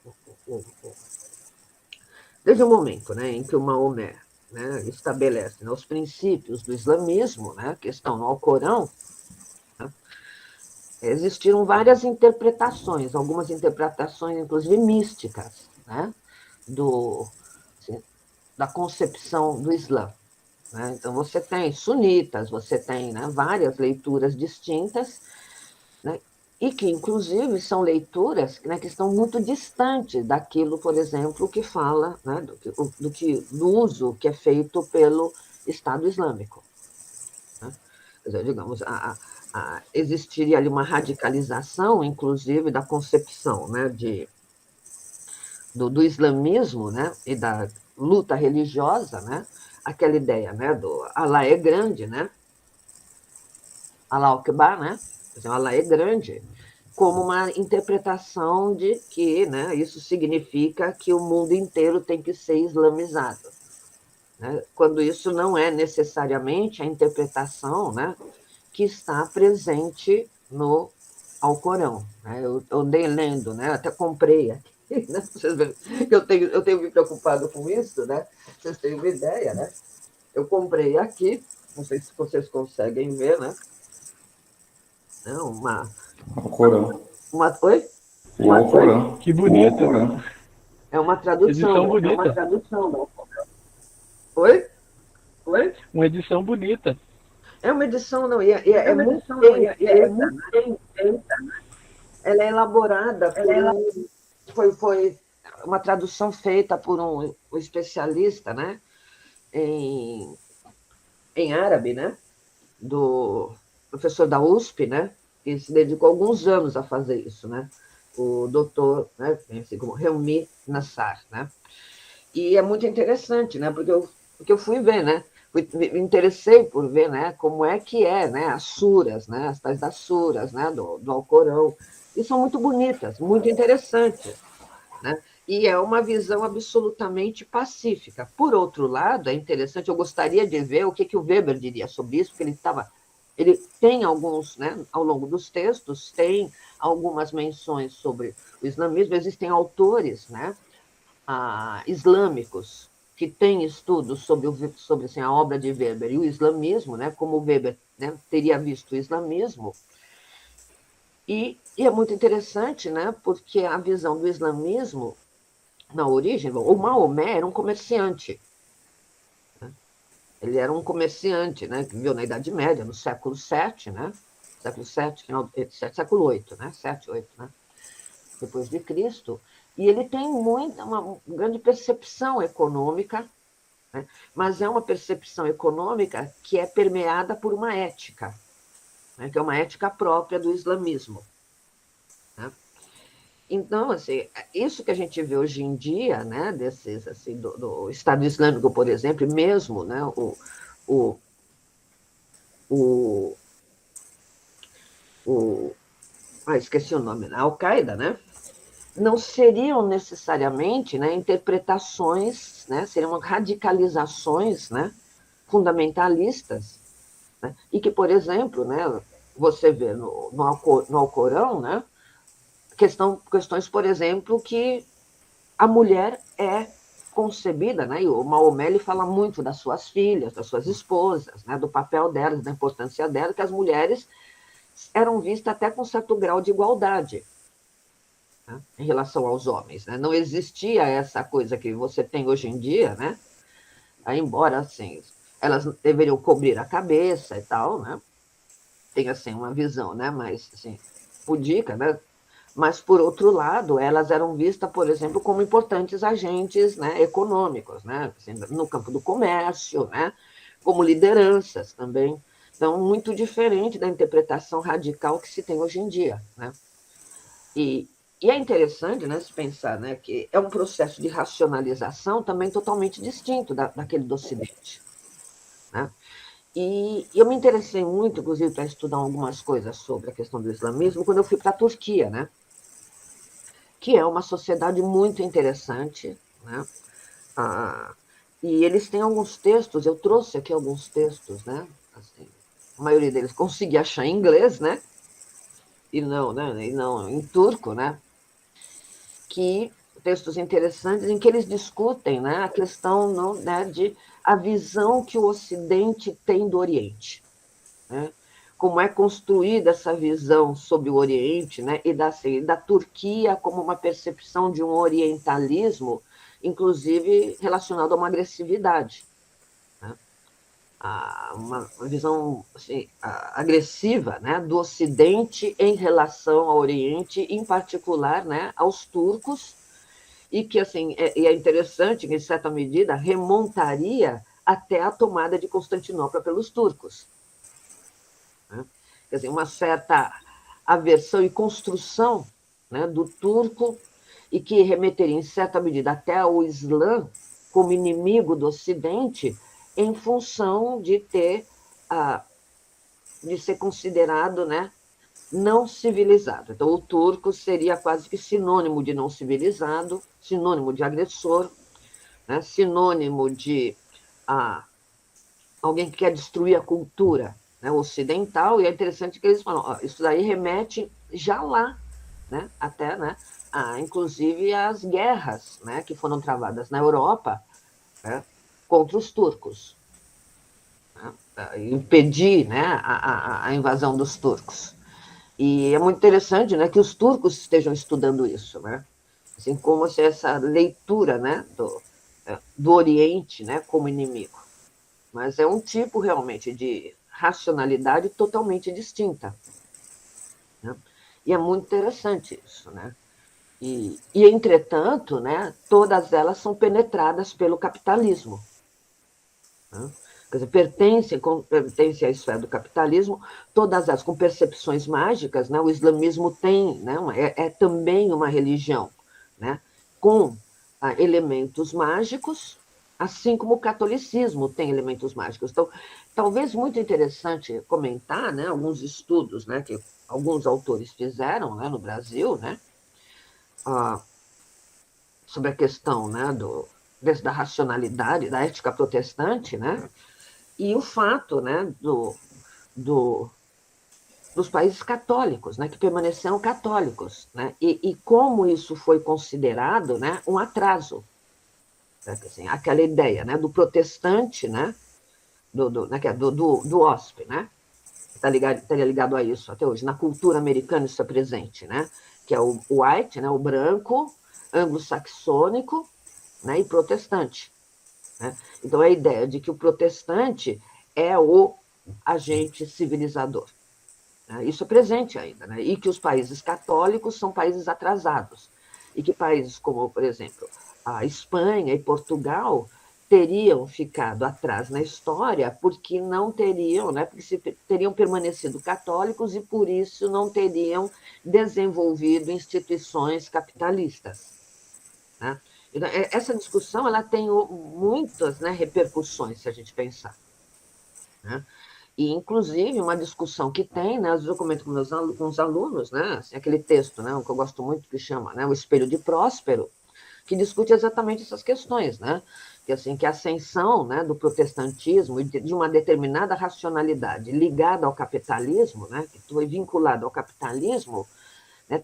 momento, né, em que o Maomé, né, estabelece, né, os princípios do islamismo, né, que estão no Alcorão, né, existiram várias interpretações, algumas interpretações, inclusive místicas, né, assim, da concepção do Islã. Né? Então, você tem sunitas, você tem, né, várias leituras distintas, né, e que, inclusive, são leituras, né, que estão muito distantes daquilo, por exemplo, que fala, né, do uso que é feito pelo Estado Islâmico. Né? Quer dizer, digamos, existiria ali uma radicalização, inclusive, da concepção, né, do islamismo, né, e da luta religiosa, né, aquela ideia, né, do Allah é grande, né, Allah Akbar, né, Allah é grande, como uma interpretação de que, né, isso significa que o mundo inteiro tem que ser islamizado, né, quando isso não é necessariamente a interpretação, né, que está presente no Alcorão. Né? Eu andei lendo, né, até comprei aqui, né, vocês verem, eu tenho me preocupado com isso, né, vocês têm uma ideia, né, eu comprei aqui, não sei se vocês conseguem ver, né, Alcorão. Oi? O Alcorão. Que bonito. É uma tradução. Edição bonita. É uma tradução. Oi? Uma edição bonita. É uma edição, não, é muito densa. Ela é elaborada foi uma tradução feita por um especialista, né, em árabe, né, do professor da USP, né, que se dedicou alguns anos a fazer isso, né, o doutor, né, assim como Helmi Nassar, né, e é muito interessante, né, porque eu fui ver, né, me interessei por ver, né, como é que né, as suras, né, as tais das suras, né, do Alcorão, e são muito bonitas, muito interessantes, né, e é uma visão absolutamente pacífica. Por outro lado, é interessante, eu gostaria de ver o que o Weber diria sobre isso, porque ele tem alguns, né, ao longo dos textos, tem algumas menções sobre o islamismo, existem autores, né, islâmicos que têm estudos sobre assim, a obra de Weber e o islamismo, né, como Weber, né, teria visto o islamismo, e é muito interessante, né, porque a visão do islamismo, na origem, o Maomé era um comerciante. Né? Ele era um comerciante, né, que viveu na Idade Média, no século VII, né? Século VII, final do século VIII, né? 7, 8, né? Depois de Cristo. E ele tem uma grande percepção econômica, né? Mas é uma percepção econômica que é permeada por uma ética, né? Que é uma ética própria do islamismo. Né? Então, assim, isso que a gente vê hoje em dia, né, desses, assim, do Estado Islâmico, por exemplo, mesmo, né, esqueci o nome, a Al-Qaeda, né, não seriam necessariamente, né, interpretações, né, seriam radicalizações, né, fundamentalistas, né, e que, por exemplo, né, você vê no Alcorão, né, questões, por exemplo, que a mulher é concebida, né? E o Maomé ele fala muito das suas filhas, das suas esposas, né? Do papel delas, da importância delas, que as mulheres eram vistas até com certo grau de igualdade. né, em relação aos homens, né? Não existia essa coisa que você tem hoje em dia, né? Embora, assim, elas deveriam cobrir a cabeça e tal, né? Tem, assim, uma visão, né? Mais, assim, pudica, né? Mas, por outro lado, elas eram vistas, por exemplo, como importantes agentes, né, econômicos, né? Assim, no campo do comércio, né? Como lideranças também. Então, muito diferente da interpretação radical que se tem hoje em dia, né? E, e é interessante, né, se pensar, né, que é um processo de racionalização também totalmente distinto daquele do Ocidente, né? E eu me interessei muito, inclusive, para estudar algumas coisas sobre a questão do islamismo quando eu fui para a Turquia, né? Que é uma sociedade muito interessante, né? Ah, e eles têm alguns textos, eu trouxe aqui alguns textos, né? Assim, a maioria deles consegui achar em inglês, né? E não em turco, né? Que textos interessantes em que eles discutem, né, a questão, não, né, de a visão que o Ocidente tem do Oriente, né? Como é construída essa visão sobre o Oriente, né, e da Turquia como uma percepção de um orientalismo, inclusive relacionado a uma agressividade, né? Uma visão assim, agressiva, né, do Ocidente em relação ao Oriente, em particular, né, aos turcos, e que assim é interessante que, em certa medida, remontaria até a tomada de Constantinopla pelos turcos, né? Quer dizer, uma certa aversão e construção, né, do turco, e que remeteria, em certa medida, até ao Islã como inimigo do Ocidente, em função de ter de ser considerado, né, não civilizado. Então, o turco seria quase que sinônimo de não civilizado, sinônimo de agressor, né, sinônimo de alguém que quer destruir a cultura, né, ocidental. E é interessante que eles falam, ó, isso daí remete já lá, né, até, né, inclusive as guerras, né, que foram travadas na Europa, né, contra os turcos, né, impedir, né, a invasão dos turcos. E é muito interessante, né, que os turcos estejam estudando isso, né? Assim como se essa leitura, né, do Oriente, né, como inimigo. Mas é um tipo realmente de racionalidade totalmente distinta, né? E é muito interessante isso, né? Entretanto, né, todas elas são penetradas pelo capitalismo, né? Quer dizer, pertence à esfera do capitalismo, todas elas com percepções mágicas, né? O islamismo tem, né, é também uma religião, né, com elementos mágicos, assim como o catolicismo tem elementos mágicos. Então, talvez muito interessante comentar, né, alguns estudos, né, que alguns autores fizeram, né, no Brasil, né, sobre a questão, né, da racionalidade, da ética protestante, né, e o fato, né, dos países católicos, né, que permaneceram católicos, né, e como isso foi considerado, né, um atraso, né, assim, aquela ideia, né, do protestante, né, do OSP, né, estaria ligado a isso até hoje. Na cultura americana isso é presente, né, que é o white, né, o branco, anglo-saxônico, né, e protestante, né? Então, a ideia de que o protestante é o agente civilizador, né? Isso é presente ainda, né? E que os países católicos são países atrasados, e que países como, por exemplo, a Espanha e Portugal teriam ficado atrás na história porque não teriam, né? Porque teriam permanecido católicos e, por isso, não teriam desenvolvido instituições capitalistas, né? Essa discussão ela tem muitas, né, repercussões, se a gente pensar, né? E, inclusive, uma discussão que tem, né, às vezes eu comento com os alunos, né, assim, aquele texto, né, que eu gosto muito, que chama, né, O Espelho de Próspero, que discute exatamente essas questões, né? Que, assim, que a ascensão, né, do protestantismo e de uma determinada racionalidade ligada ao capitalismo, né, que foi vinculada ao capitalismo, né,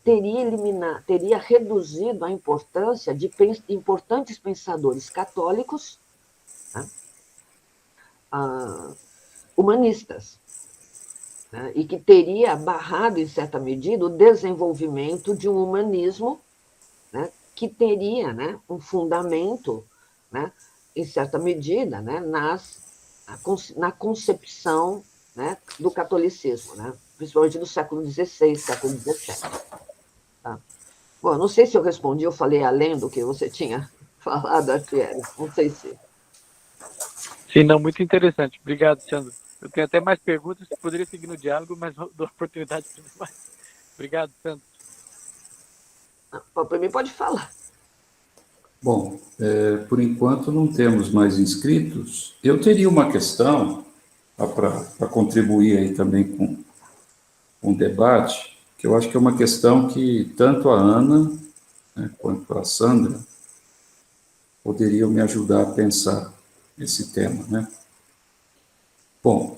teria reduzido a importância de importantes pensadores católicos, né, humanistas, né, e que teria barrado, em certa medida, o desenvolvimento de um humanismo, que teria, né, um fundamento, né, em certa medida, né, na concepção, né, do catolicismo, né, principalmente do século XVI, século XVII. Tá? Bom, não sei se eu respondi, eu falei além do que você tinha falado, Artieri. Não sei se. Sim, não, muito interessante. Obrigado, Sandro. Eu tenho até mais perguntas que poderia seguir no diálogo, mas dou oportunidade para mais. Obrigado, Sandro. Para mim, pode falar. Bom, por enquanto não temos mais inscritos. Eu teria uma questão para contribuir aí também com o debate, que eu acho que é uma questão que tanto a Ana, né, quanto a Sandra poderiam me ajudar a pensar esse tema, né? Bom,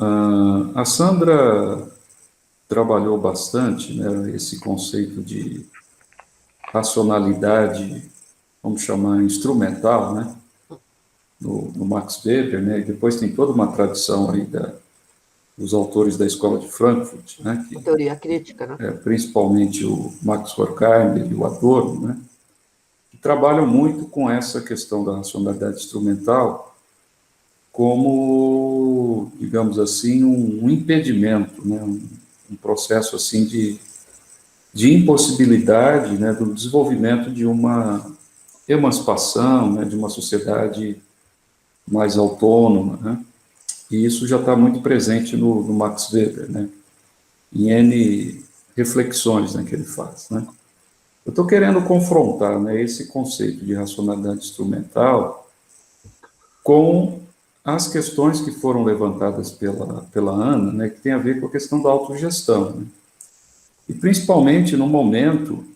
a Sandra trabalhou bastante, né, esse conceito de racionalidade, vamos chamar instrumental, né, no Max Weber, né, e depois tem toda uma tradição aí dos autores da Escola de Frankfurt, né, A teoria crítica, né? Principalmente o Max Horkheimer e o Adorno, né, que trabalham muito com essa questão da racionalidade instrumental como, digamos assim, um impedimento, né, um processo assim de impossibilidade, né, do desenvolvimento de uma emancipação, né, de uma sociedade mais autônoma, né, e isso já está muito presente no Max Weber, né, em N reflexões, né, que ele faz, né. Eu estou querendo confrontar, né, esse conceito de racionalidade instrumental com as questões que foram levantadas pela Ana, né, que tem a ver com a questão da autogestão, né, e principalmente no momento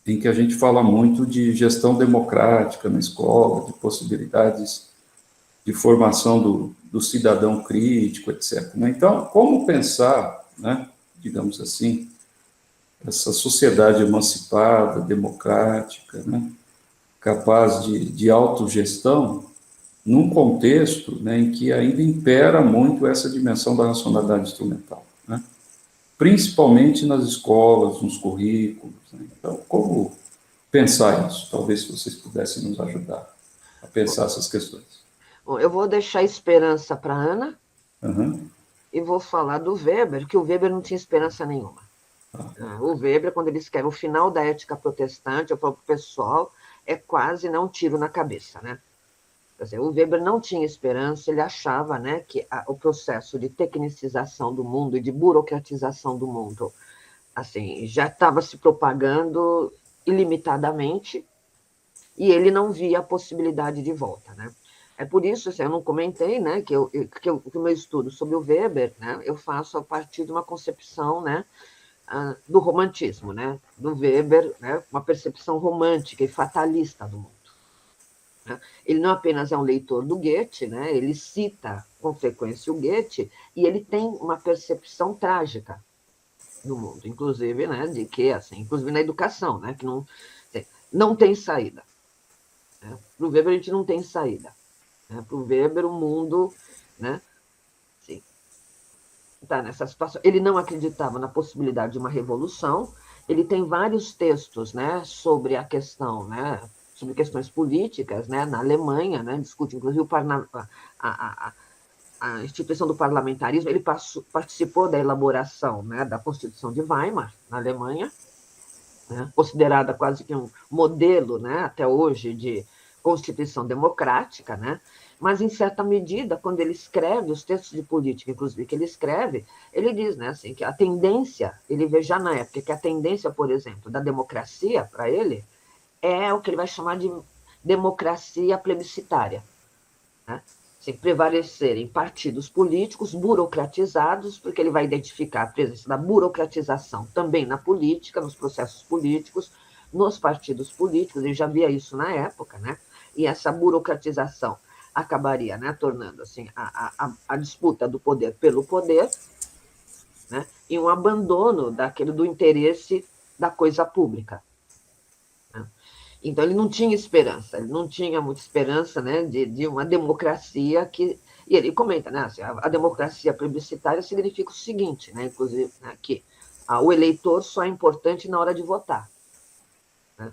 em que a gente fala muito de gestão democrática na escola, de possibilidades de formação do cidadão crítico, etc. Então, como pensar, né, digamos assim, essa sociedade emancipada, democrática, né, capaz de autogestão, num contexto, né, em que ainda impera muito essa dimensão da racionalidade instrumental, né, principalmente nas escolas, nos currículos, né. Então, como pensar isso? Talvez se vocês pudessem nos ajudar a pensar essas questões. Bom, eu vou deixar a esperança para a Ana Uhum. e vou falar do Weber, que o Weber não tinha esperança nenhuma. O Weber, quando ele escreve o final da Ética Protestante, eu falo para o pessoal, é quase, né, um tiro na cabeça, né? Quer dizer, o Weber não tinha esperança, ele achava, né, que o processo de tecnicização do mundo e de burocratização do mundo, assim, já estava se propagando ilimitadamente e ele não via a possibilidade de volta, né? É por isso, assim, eu não comentei, né, que o meu estudo sobre o Weber, né, eu faço a partir de uma concepção, né, do romantismo, né, do Weber, né, uma percepção romântica e fatalista do mundo. Ele não apenas é um leitor do Goethe, né, ele cita com frequência o Goethe, e ele tem uma percepção trágica do mundo, inclusive, né, de que, assim, inclusive na educação, né, que não tem saída. Né? Para o Weber, a gente não tem saída. Né? Para o Weber, o mundo, né, está nessa situação. Ele não acreditava na possibilidade de uma revolução. Ele tem vários textos, né, sobre a questão, né, sobre questões políticas, né, na Alemanha, né, discute inclusive a instituição do parlamentarismo. Ele participou da elaboração, né, da Constituição de Weimar, na Alemanha, né, considerada quase que um modelo, né, até hoje, de constituição democrática, né, mas, em certa medida, quando ele escreve os textos de política, inclusive, que ele escreve, ele diz, né, assim, que a tendência, ele vê já na época que a tendência, por exemplo, da democracia, para ele, é o que ele vai chamar de democracia plebiscitária, né? Assim, prevalecerem partidos políticos burocratizados, porque ele vai identificar a presença da burocratização também na política, nos processos políticos, nos partidos políticos, ele já via isso na época, né? E essa burocratização acabaria, né, tornando assim, a disputa do poder pelo poder, né, e um abandono do interesse da coisa pública. Né? Então, ele não tinha esperança, ele não tinha muita esperança, né, de uma democracia que... E ele comenta, né, assim, a democracia plebiscitária significa o seguinte, né, inclusive, né, que o eleitor só é importante na hora de votar. Né?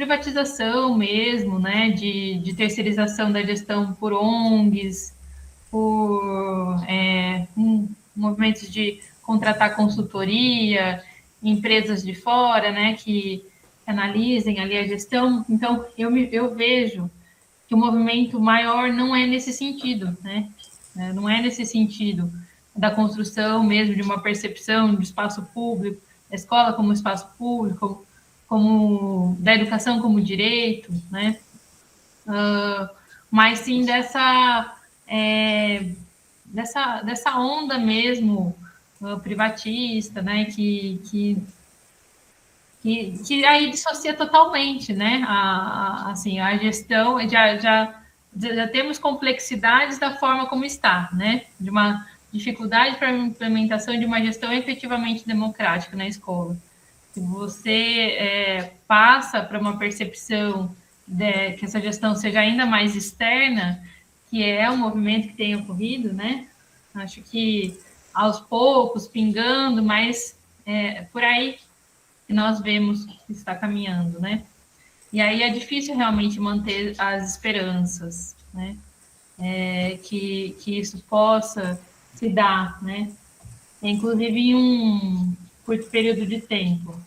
privatização mesmo, né, de terceirização da gestão por ONGs, por movimentos de contratar consultoria, empresas de fora, né, que analisem ali a gestão. Então, eu vejo que o movimento maior não é nesse sentido, né? Não é nesse sentido da construção mesmo de uma percepção de espaço público, da escola como espaço público, como da educação como direito, né? Mas sim dessa onda mesmo privatista, né? Que aí dissocia totalmente, né? Assim, a gestão, já temos complexidades da forma como está, né? De uma dificuldade para a implementação de uma gestão efetivamente democrática na escola. Se você passa para uma percepção que essa gestão seja ainda mais externa, que é um movimento que tem ocorrido, né? Acho que aos poucos, pingando, mas por aí que nós vemos que está caminhando, né? E aí é difícil realmente manter as esperanças, né? Que isso possa se dar, né? Inclusive em um curto período de tempo.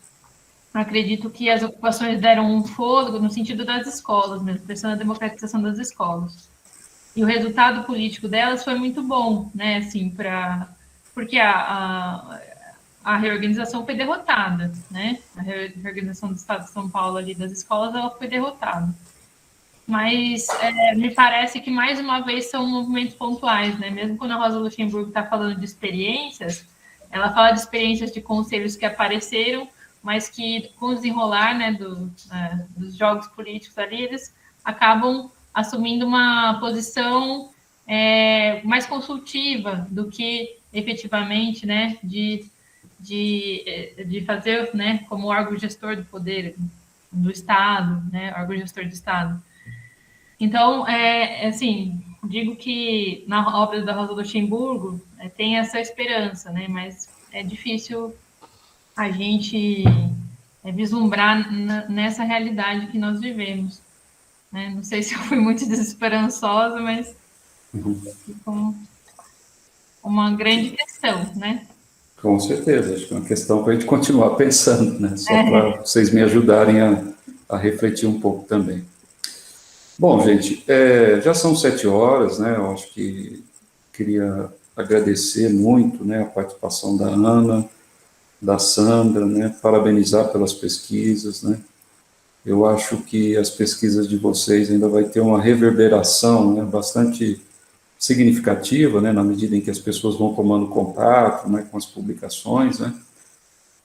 Acredito que as ocupações deram um fôlego no sentido das escolas mesmo, pensando na democratização das escolas. E o resultado político delas foi muito bom, né? Assim, porque a reorganização foi derrotada, né? A reorganização do Estado de São Paulo ali das escolas, ela foi derrotada. Mas me parece que, mais uma vez, são movimentos pontuais, né? Mesmo quando a Rosa Luxemburgo está falando de experiências, ela fala de experiências de conselhos que apareceram, mas que, com o desenrolar, né, dos jogos políticos ali, eles acabam assumindo uma posição mais consultiva do que, efetivamente, né, de fazer, né, como órgão gestor do poder do Estado, né, órgão gestor do Estado. Então, assim, digo que na obra da Rosa Luxemburgo tem essa esperança, né, mas é difícil a gente vislumbrar nessa realidade que nós vivemos, né? Não sei se eu fui muito desesperançosa, mas ficou uma grande questão, né? Com certeza, acho que é uma questão para a gente continuar pensando, né? Só para vocês me ajudarem a refletir um pouco também. Bom, gente, já são 7 horas, né? Eu acho que queria agradecer muito, né, a participação da Ana, da Sandra, né? Parabenizar pelas pesquisas, né? Eu acho que as pesquisas de vocês ainda vai ter uma reverberação, né, bastante significativa, né, na medida em que as pessoas vão tomando contato, né, com as publicações, né,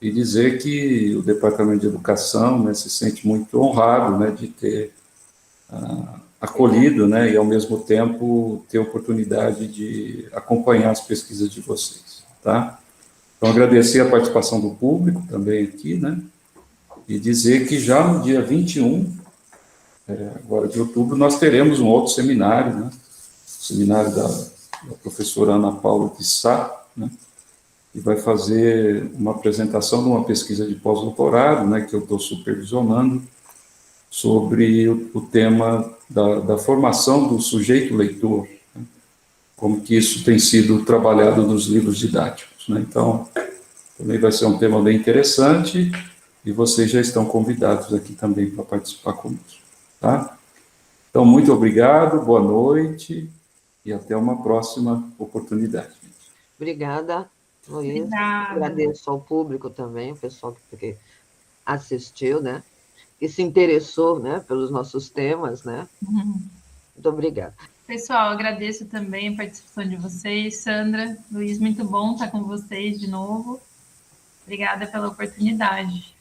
e dizer que o Departamento de Educação, né, se sente muito honrado, né, de ter acolhido, né, e ao mesmo tempo ter a oportunidade de acompanhar as pesquisas de vocês, tá? Então, agradecer a participação do público também aqui, né, e dizer que já no dia 21, agora de outubro, nós teremos um outro seminário, né, seminário da professora Ana Paula de Sá, né, que vai fazer uma apresentação de uma pesquisa de pós-doutorado, né, que eu estou supervisionando, sobre o tema da formação do sujeito leitor, né, como que isso tem sido trabalhado nos livros didáticos, né. Então, também vai ser um tema bem interessante, e vocês já estão convidados aqui também para participar conosco, tá? Então, muito obrigado, boa noite, e até uma próxima oportunidade. Obrigada, Luiz. Agradeço ao público também, o pessoal que assistiu, né? Que se interessou, né, pelos nossos temas, né? Muito obrigada. Pessoal, agradeço também a participação de vocês. Sandra, Luiz, muito bom estar com vocês de novo. Obrigada pela oportunidade.